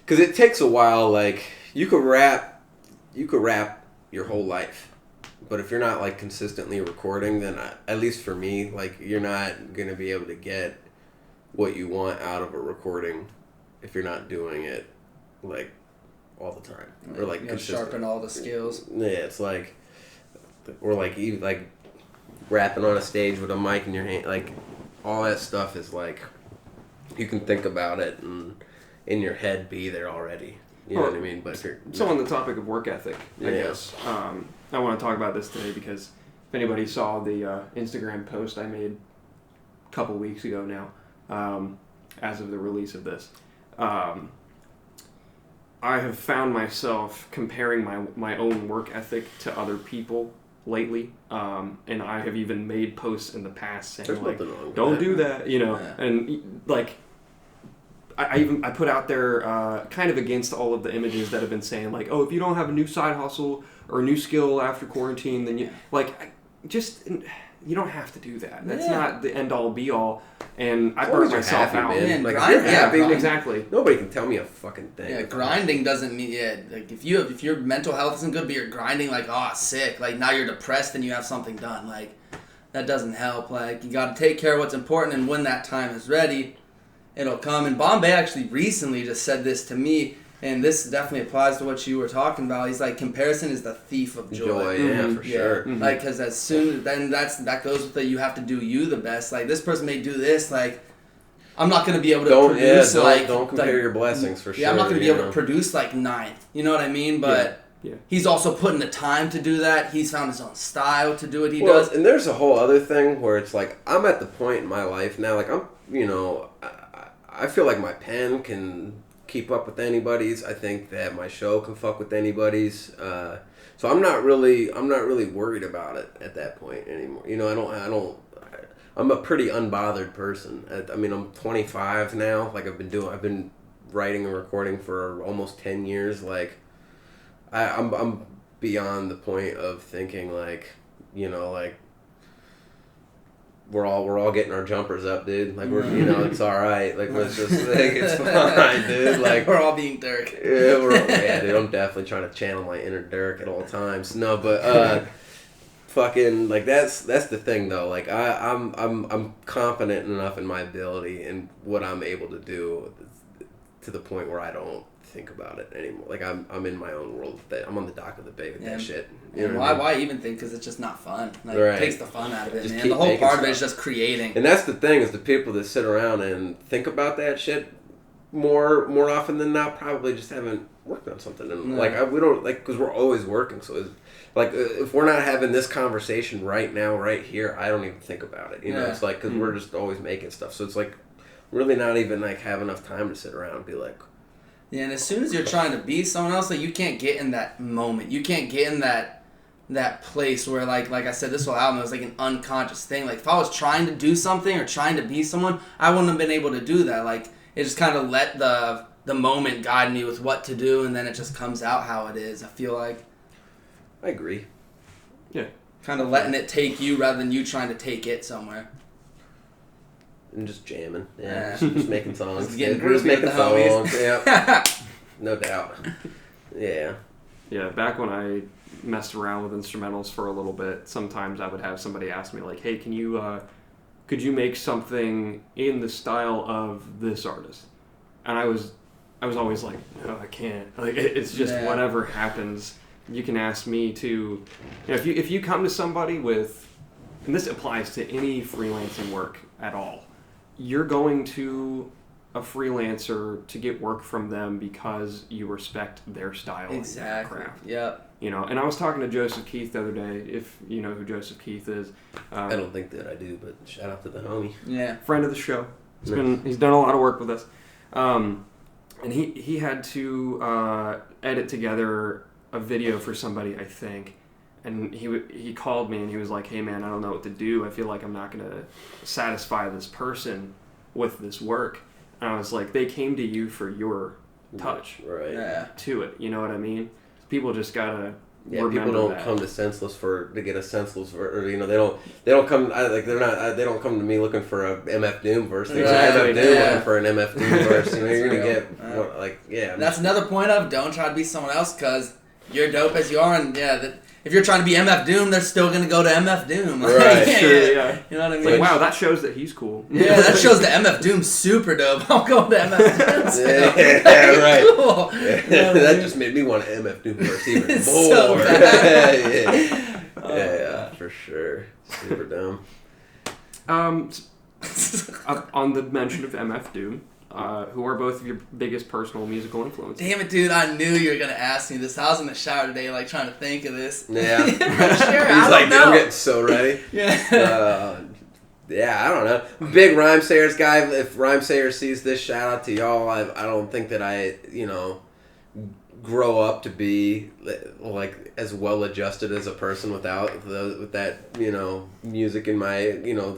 because it takes a while. You could rap your whole life. But if you're not consistently recording, then at least for me, you're not gonna be able to get what you want out of a recording if you're not doing it all the time or you gotta sharpen all the skills. Yeah, it's or even rapping on a stage with a mic in your hand, all that stuff is you can think about it and in your head be there already. You know what I mean? But if you're on the topic of work ethic, I guess. I want to talk about this today because if anybody saw the Instagram post I made a couple weeks ago now, as of the release of this, I have found myself comparing my own work ethic to other people lately, and I have even made posts in the past saying don't do that, and I put out there kind of against all of the images that have been saying if you don't have a new side hustle or a new skill after quarantine, then you you don't have to do that. That's not the end all be all. And I burnt myself out. Man. If you're happy, exactly. Nobody can tell me a fucking thing. Yeah, grinding doesn't mean if your mental health isn't good, but you're grinding sick, now you're depressed and you have something done, that doesn't help. You got to take care of what's important, and when that time is ready, it'll come. And Bombay actually recently just said this to me. And this definitely applies to what you were talking about. He's like, comparison is the thief of joy. Yeah, for sure. Mm-hmm. Like, because as soon then that goes with it. You have to do you the best. Like, this person may do this. Like, I'm not gonna be able to produce don't compare your blessings for sure. Yeah, I'm not gonna be able to produce like ninth. You know what I mean? But he's also putting the time to do that. He's found his own style to do what he does. And there's a whole other thing where it's like I'm at the point in my life now. Like I feel like my pen can keep up with anybody's. I think that my show can fuck with anybody's. So I'm not really worried about it at that point anymore. You know, I'm a pretty unbothered person. I mean, I'm 25 now. Like I've been writing and recording for almost 10 years. Like I'm beyond the point of thinking like, you know, like we're all getting our jumpers up, dude. Like we're, you know, it's all right. Like let's just like it's fine, dude. Like we're all being Dirk. Yeah, dude. I'm definitely trying to channel my inner Dirk at all times. No, but fucking like that's the thing though. Like I'm confident enough in my ability and what I'm able to do to the point where I don't think about it anymore. Like I'm in my own world. I'm on the dock of the bay with that shit. You know why even think? Because it's just not fun. Like it takes the fun out of it, just man. The whole part of it is just creating. And that's the thing is the people that sit around and think about that shit more often than not probably just haven't worked on something. And we don't like because we're always working. So it's, like if we're not having this conversation right now, right here, I don't even think about it. You know, it's like because we're just always making stuff. So it's like really not even like have enough time to sit around and be like. Yeah, and as soon as you're trying to be someone else, like you can't get in that moment. You can't get in that place where like I said, this whole album was like an unconscious thing. Like if I was trying to do something or trying to be someone, I wouldn't have been able to do that. Like it just kind of let the moment guide me with what to do, and then it just comes out how it is. I feel like. I agree. Yeah. Kind of letting it take you rather than you trying to take it somewhere. And just jamming. Yeah. Just making songs. We're just making songs. Yeah. No doubt. Yeah. Yeah, back when I messed around with instrumentals for a little bit, sometimes I would have somebody ask me like, "Hey, could you make something in the style of this artist?" And I was always like, "No, I can't." Like it's just whatever happens. You can ask me to, you know, if you come to somebody with, and this applies to any freelancing work at all, you're going to a freelancer to get work from them because you respect their style and their craft. Yep. You know, and I was talking to Joseph Keith the other day, if you know who Joseph Keith is. I don't think that I do, but shout out to the homie. Yeah. Friend of the show. He's done a lot of work with us. And he had to edit together a video for somebody, I think. And he called me and he was like, "Hey man, I don't know what to do. I feel like I'm not going to satisfy this person with this work." And I was like, they came to you for your touch to it. You know what I mean? People just gotta remember people don't that. come to Senseless to get a Senseless or you know they don't come like they don't come to me looking for a MF Doom verse. They come to MF Doom looking for an MF Doom verse. You know you're gonna get That's another point of don't try to be someone else because you're dope as you are, and if you're trying to be MF Doom, they're still going to go to MF Doom. Right. Yeah. You know what I mean? Like, wow, that shows that he's cool. Yeah, that shows that MF Doom's super dope. I'm going to MF Doom. Yeah, right. Cool. Yeah. That just made me want to MF Doom verse even more. So bad. Yeah, for sure. Super dumb. On the mention of MF Doom, who are both of your biggest personal musical influences? Damn it, dude! I knew you were gonna ask me this. I was in the shower today, like trying to think of this. Yeah, He's like, I'm getting so ready. Yeah. I don't know. Big Rhyme Sayers guy. If Rhyme Sayer sees this, shout out to y'all. I don't think that I grow up to be like as well adjusted as a person with that music in my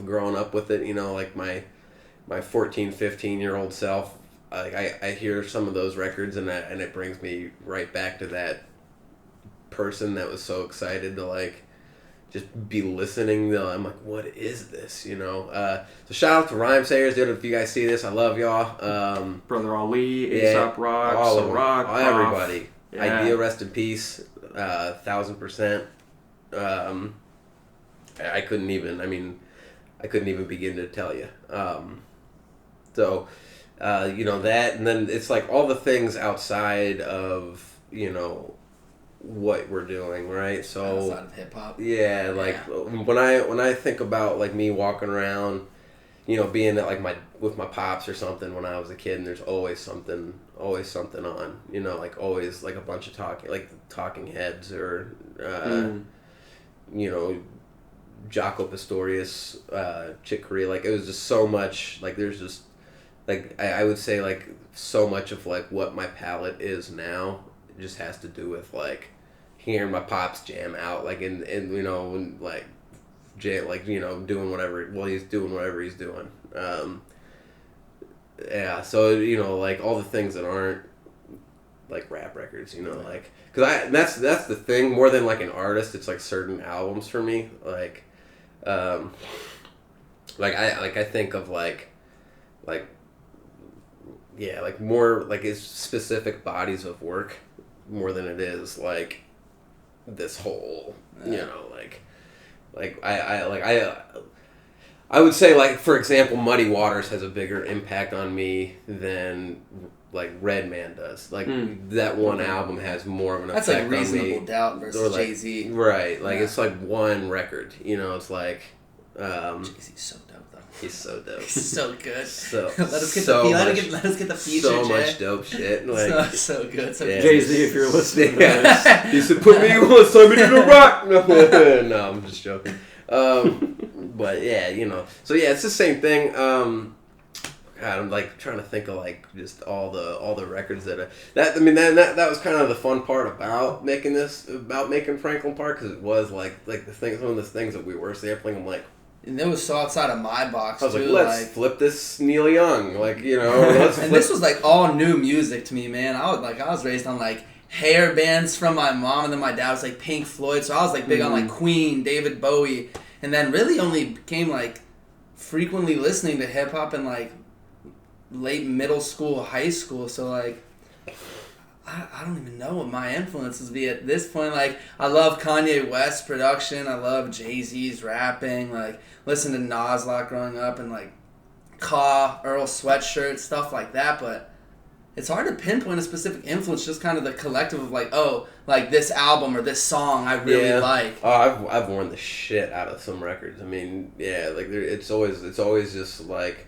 growing up with it. Like my 14, 15-year-old self, I hear some of those records and it brings me right back to that person that was so excited to like just be listening. I'm like, what is this? So shout out to Rhyme Sayers, dude. If you guys see this, I love y'all. Brother Ali, Aesop Rock, all Rock, everybody. Yeah. Idea, rest in peace. 1000%. I couldn't even begin to tell you. So, You know, that, and then it's like all the things outside of, you know, what we're doing, right? So outside of hip hop. Yeah, like when I think about like me walking around, you know, being at like with my pops or something when I was a kid, and there's always something on, you know, like always like a bunch of talking heads or you know, Jaco Pastorius, Chick Corea, like it was just so much, like there's just like I would say like so much of like what my palette is now just has to do with like hearing my pops jam out, like in you know, and like like, you know, doing whatever he's doing. Yeah, so, you know, like all the things that aren't like rap records, you know, like because that's the thing, more than like an artist, it's like certain albums for me, like I think of like yeah, like more like it's specific bodies of work more than it is like this whole, you know, I would say, like, for example, Muddy Waters has a bigger impact on me than like Redman does. Like that one album has more of an effect on me. That's like Reasonable Doubt versus like, Jay-Z. Right, like it's like one record, you know, it's like Jay-Z's so dope though. He's so dope. He's so good. So let us get the feature. So Jay. much dope shit. Like so good. So yeah, Jay-Z, if you're listening to this. He said, "Put me on, send me to the rock." No, I'm just joking. But yeah, you know. So yeah, it's the same thing. God, I'm like trying to think of like just all the records that was kind of the fun part about making Franklin Park, because it was like the thing, some of the things that we were sampling. I'm like. And it was so outside of my box, I was too. Like, let's flip this Neil Young. Like, you know, and this was like all new music to me, man. I was raised on like hair bands from my mom, and then my dad was like Pink Floyd, so I was like big on like Queen, David Bowie, and then really only became like frequently listening to hip hop in like late middle school, high school. So like I don't even know what my influences be at this point. Like, I love Kanye West's production. I love Jay-Z's rapping. Like, listen to Nas a lot growing up, and like Ka, Earl Sweatshirt, stuff like that. But it's hard to pinpoint a specific influence. Just kind of the collective of like, oh, like this album or this song I really like. Oh, I've worn the shit out of some records. I mean, yeah, like it's always just like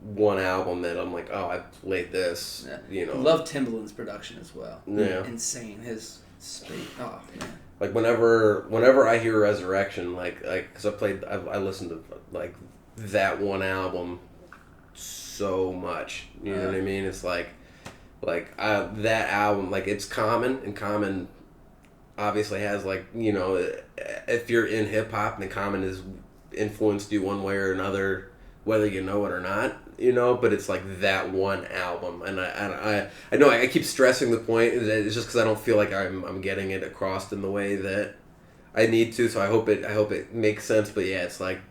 one album that I'm like, oh, I played this, you know. I love Timbaland's production as well. Yeah. Insane. His speed. Oh, man. Like, whenever I hear Resurrection, like, because I listened to, like, that one album so much. You know what I mean? It's like that album, like, it's Common, and Common obviously has, like, you know, if you're in hip-hop, then Common has influenced you one way or another, whether you know it or not, you know, but it's like that one album, and I know I keep stressing the point that it's just because I don't feel like I'm getting it across in the way that I need to, so I hope it makes sense, but yeah, it's like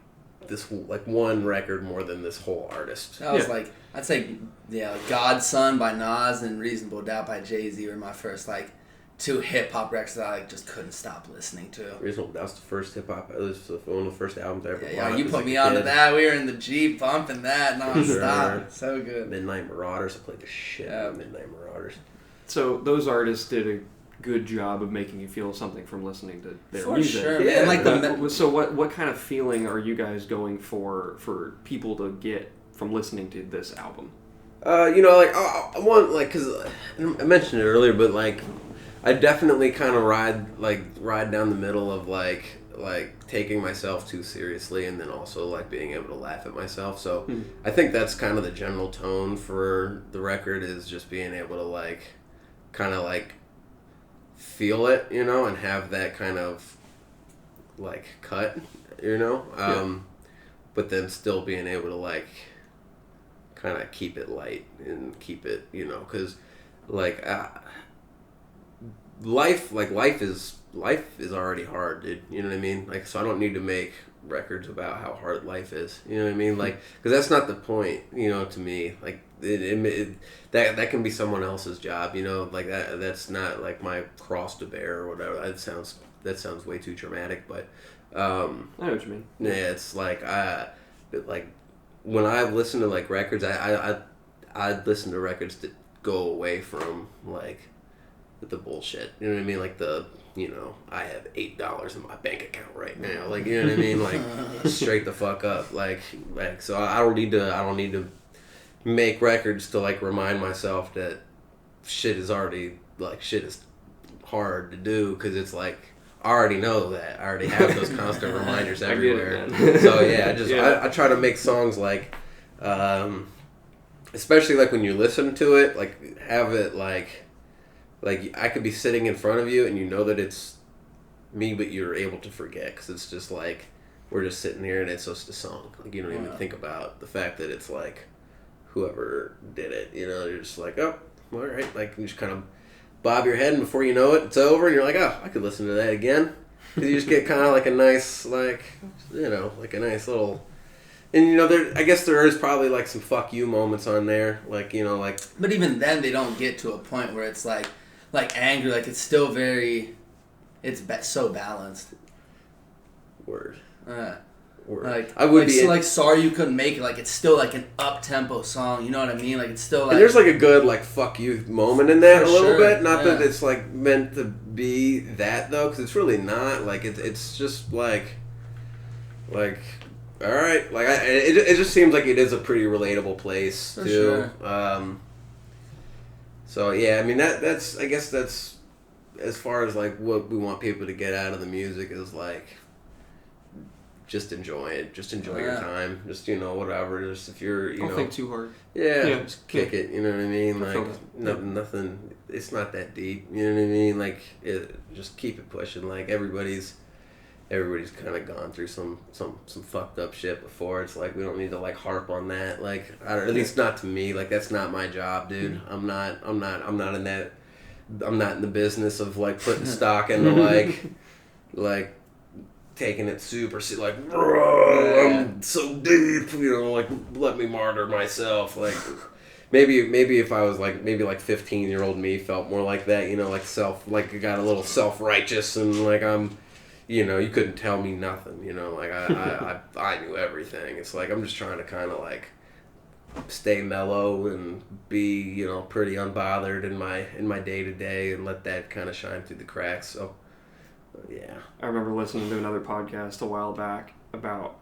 this like one record more than this whole artist. I was like, I'd say, like Godson by Nas and Reasonable Doubt by Jay-Z were my first like two hip hop records that I like just couldn't stop listening to. Reasonable Doubt's the first hip hop. It was one of the first albums I ever bought. Yeah, you put me onto that. We were in the Jeep bumping that nonstop. Sure. So good. Midnight Marauders. I played the shit out of Midnight Marauders. So those artists did a good job of making you feel something from listening to their music. For sure, yeah. man. Like so what kind of feeling are you guys going for people to get from listening to this album? You know, like I want, like, because I mentioned it earlier, but like I definitely kind of ride down the middle of like taking myself too seriously, and then also like being able to laugh at myself. So I think that's kind of the general tone for the record, is just being able to like kind of like feel it, you know, and have that kind of like cut, you know, but then still being able to like kind of keep it light and keep it, you know, because like life is already hard, dude, you know what I mean? Like, so I don't need to make records about how hard life is, you know what I mean? Like, because that's not the point, you know, to me. Like that can be someone else's job, you know, like that's not like my cross to bear or whatever. That sounds way too dramatic, but I know what you mean. yeah, it's like when I listen to like records, I'd listen to records that go away from like the bullshit. You know what I mean? Like I have $8 in my bank account right now. Like, you know what I mean? Like straight the fuck up. Like so I don't need to make records to like remind myself that shit is hard to do, because it's like I already know that. I already have those constant reminders everywhere. So yeah, I try to make songs like especially like when you listen to it, like have it like I could be sitting in front of you and you know that it's me, but you're able to forget, because it's just like we're just sitting here and it's just a song. Like you don't even think about the fact that it's like whoever did it. You're just like, oh, all right. Like you just kind of bob your head, and before you know it, it's over, and you're like, oh, I could listen to that again. Because you just get kind of like a nice, like a nice little. And I guess there is probably like some fuck you moments on there, like like. But even then, they don't get to a point where it's like angry. Like it's still very, so balanced. Word. Word. Like I would be like sorry you couldn't make it. Like it's still like an up tempo song. You know what I mean? Like it's still like. And there's like a good like fuck you moment in that a little bit. Not yeah. that it's like meant to be that though, because it's really not. Like it's just like all right. Like it just seems like it is a pretty relatable place for too. Sure. So yeah, I mean that's I guess that's as far as like what we want people to get out of the music is like. Just enjoy it. Just enjoy your time. Just whatever. Just if you're Don't think too hard. Yeah, just kick it. You know what I mean? Like nothing. It's not that deep. You know what I mean? Like just keep it pushing. Like everybody's kind of gone through some fucked up shit before. It's like we don't need to like harp on that. Like at least not to me. Like that's not my job, dude. I'm not in that. I'm not in the business of like putting stock into like. Taking it super like, bro, I'm so deep, like let me martyr myself. Like maybe if I was like 15-year-old me felt more like that, like I got a little self-righteous and like I'm, you couldn't tell me nothing, like I knew everything. It's like I'm just trying to kind of like stay mellow and be pretty unbothered in my day-to-day and let that kind of shine through the cracks. So. Yeah. I remember listening to another podcast a while back about,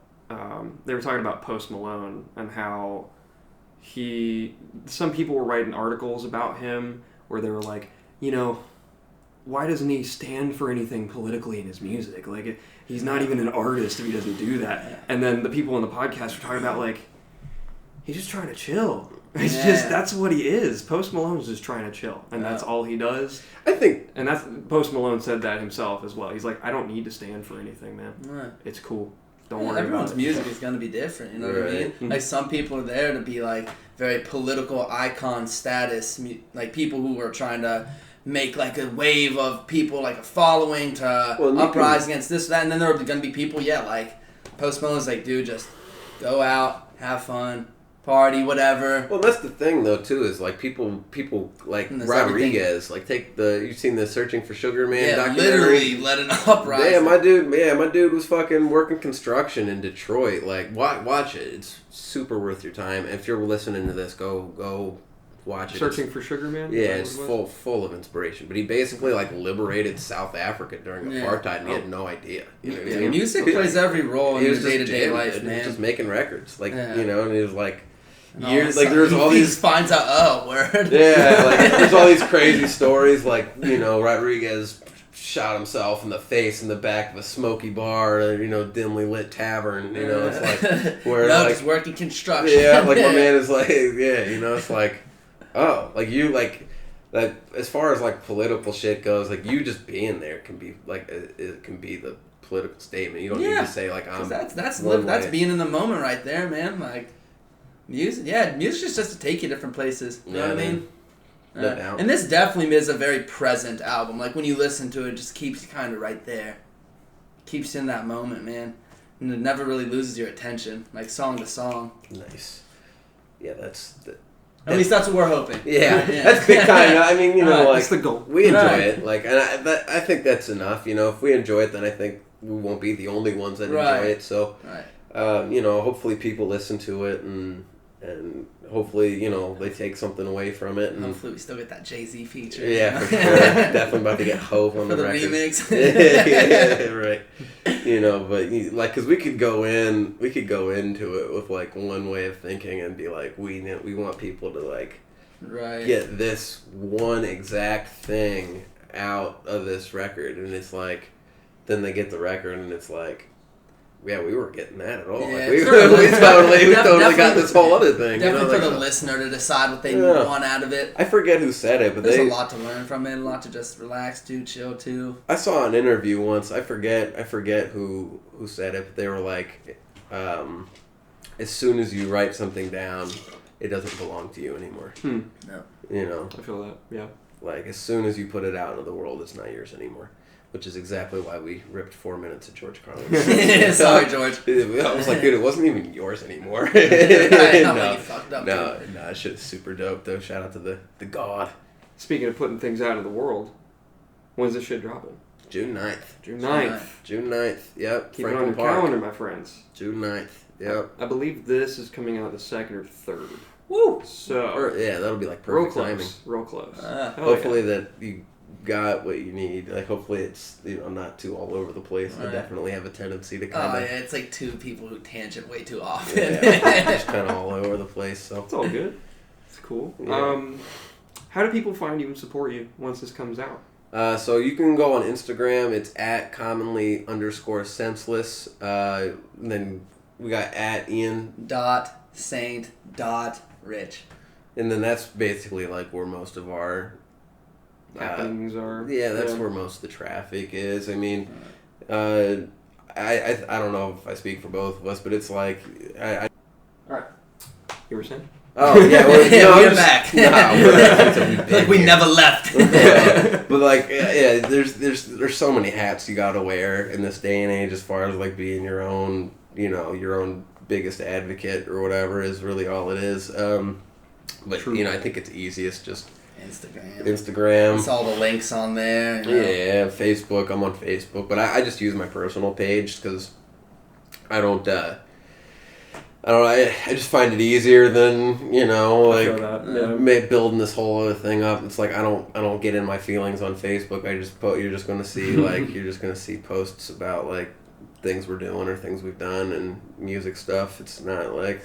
they were talking about Post Malone and how some people were writing articles about him where they were like, why doesn't he stand for anything politically in his music? Like, he's not even an artist if he doesn't do that. And then the people on the podcast were talking about, like, he's just trying to chill. It's just, that's what he is. Post Malone's just trying to chill, and that's all he does. I think... And that's Post Malone said that himself as well. He's like, I don't need to stand for anything, man. Right. It's cool. Don't worry about it. Everyone's music is going to be different, you know what I mean? Like, some people are there to be, like, very political icon status, like, people who are trying to make, like, a wave of people, like, a following to uprise against this, that, and then there are going to be people, like, Post Malone's like, dude, just go out, have fun, party, whatever. Well, that's the thing, though, too, is, like, people like Rodriguez, like, you've seen the Searching for Sugar Man documentary? Literally let an uprising. Yeah, my dude was fucking working construction in Detroit. Like, watch it. It's super worth your time. If you're listening to this, go watch it. Searching for Sugar Man? Yeah, it's full of inspiration. But he basically, like, liberated South Africa during apartheid, and he had no idea. You know what I mean? Music plays every role in your day-to-day life, man. He was just making records. Like, and he was like... Years like there's all these finds out word. Yeah, like there's all these crazy stories like Rodriguez shot himself in the face in the back of a smoky bar, dimly lit tavern. It's like where just working construction. Yeah, like my man is like it's like that. As far as like political shit goes, like you just being there can be like it can be the political statement. You don't need to say like I'm. That's being in the moment right there, man. Like. Music's just to take you different places. You know what I mean? No doubt. And this definitely is a very present album. Like, when you listen to it, it just keeps you kind of right there. Keeps you in that moment, man. And it never really loses your attention, like, song to song. Nice. Yeah, at least that's what we're hoping. Yeah. That's big kind of, I mean, like, that's the goal. We enjoy it. Like, and I think that's enough. If we enjoy it, then I think we won't be the only ones that enjoy it. So, hopefully people listen to it and hopefully, they take something away from it. And hopefully we still get that Jay-Z feature. Yeah, for sure. Definitely about to get Hove on for the the record. remix. Yeah, right. But like, because we could go into it with like one way of thinking and be like, we want people to like right. get this one exact thing out of this record, and it's like, then they get the record and it's like, yeah, we weren't getting that at all. Yeah, like, we totally got this whole other thing. Definitely for the listener to decide what they want out of it. I forget who said it, but there's a lot to learn from it, a lot to just relax to, chill to. I saw an interview once. I forget who said it, but they were like, as soon as you write something down, it doesn't belong to you anymore. No. I feel that. Yeah. Like, as soon as you put it out into the world, it's not yours anymore. Which is exactly why we ripped 4 minutes of George Carlin. Sorry, George. I was like, dude, it wasn't even yours anymore. Right, you fucked up. No, that shit's super dope, though. Shout out to the God. Speaking of putting things out in the world, when's this shit dropping? June 9th. June 9th. June 9th, yep. Keep it on your calendar, my friends. June 9th, yep. I believe this is coming out the 2nd or 3rd. Woo! So, yeah, that'll be like perfect timing. Real close. Hopefully that you got what you need. Like, hopefully it's not too all over the place. Right. I definitely have a tendency to kind of. Oh yeah, it's like two people who tangent way too often. Yeah, just kind of all over the place. So it's all good. It's cool. Yeah. How do people find you and support you once this comes out? So you can go on Instagram. It's at commonly_senseless. Then we got at Ian.Saint.Rich. And then that's basically like where most of our happenings are. Yeah, that's where most of the traffic is. I mean, I don't know if I speak for both of us, but it's like All right. You were saying? Oh yeah, we're back. Like we never left. But like, there's so many hats you gotta wear in this day and age, as far as like being your own biggest advocate or whatever is really all it is. But True. I think it's easiest just Instagram. It's all the links on there. Yeah, Facebook. I'm on Facebook, but I just use my personal page because I just find it easier than building this whole other thing up. It's like I don't get in my feelings on Facebook. You're just gonna see posts about like things we're doing or things we've done and music stuff. It's not like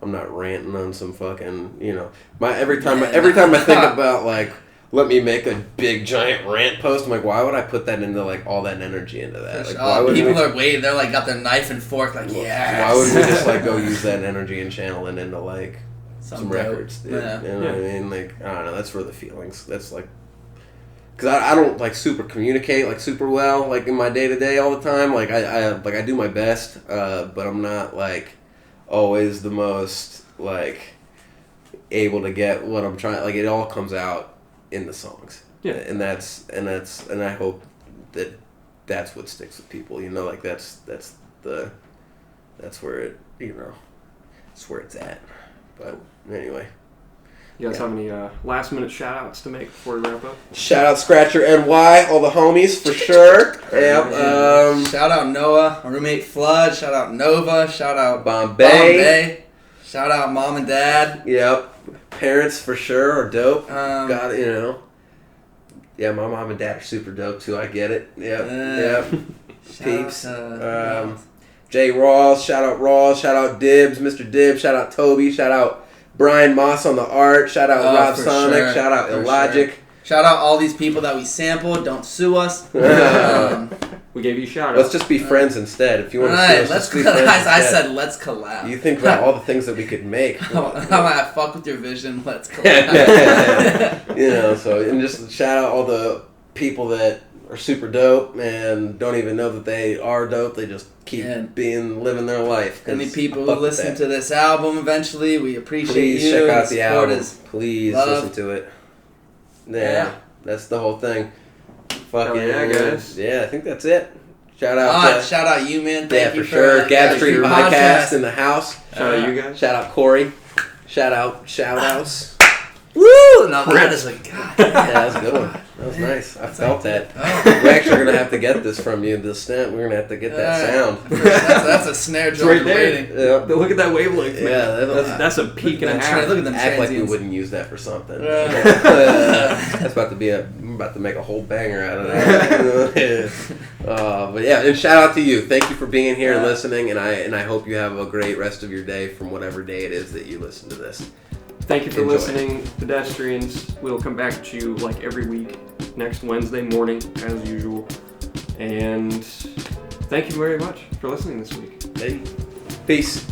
I'm not ranting on some fucking every time I think about like, let me make a big giant rant post, I'm like, why would I put that into like all that energy into that? Like, why would people are waiting, they're like got their knife and fork like, yeah. Why would we just like go use that energy and channel it into like some records, dude? Yeah. You know what I mean? Like, I don't know, that's for the feelings. That's like, because I don't like super communicate like super well like in my day to day all the time. Like I do my best, but I'm not like always the most like able to get what I'm trying. Like, it all comes out in the songs. Yeah. And I hope that's what sticks with people. Like that's where it that's where it's at. But anyway. You guys have any last minute shout outs to make before we wrap up? Shout out Scratcher NY, all the homies for sure. Yep. Shout out Noah, our roommate Flood. Shout out Nova. Shout out Bombay. Shout out Mom and Dad. Yep. Parents for sure are dope. Yeah, my mom and dad are super dope too. I get it. Yep. Peeps. Jay Rawls. Shout out Rawls. Shout out Dibs. Mr. Dibs. Shout out Toby. Shout out Brian Moss on the art. Shout out Rob Sonic. Sure. Shout out Illogic. Sure. Shout out all these people that we sampled. Don't sue us. We gave you a shout out. Let's just be friends instead. If you want to sue us, let's be friends I instead. said let's collab. You think about all the things that we could make. I fuck with your vision. Let's collab. So and just shout out all the people that are super dope and don't even know that they are dope. They just keep living their life. Any people who listen to this album eventually, we appreciate Please you. check out the album. Please listen to it. Yeah, that's the whole thing. Fucking guys. Yeah, I think that's it. Shout out shout out you, man. Thank you for sure. Gab Street Podcast in the house. Shout out you guys. Shout out Corey. Shout outs. Woo! No, that is like, God. Yeah, that was a good one. That was nice. I felt that. We're actually gonna have to get this from you. The stent. We're gonna have to get that sound. That's a snare drum. Right there. Waiting. Yeah. Look at that wavelength. Man. Yeah, that's a peak and a half. Look at them Act like we transients. wouldn't use that for something. That's about to be I'm about to make a whole banger out of that. But yeah, and shout out to you. Thank you for being here and listening, and I hope you have a great rest of your day from whatever day it is that you listen to this. Thank you for Enjoy. listening, pedestrians. We'll come back to you like every week, next Wednesday morning, as usual. And thank you very much for listening this week. Hey, peace.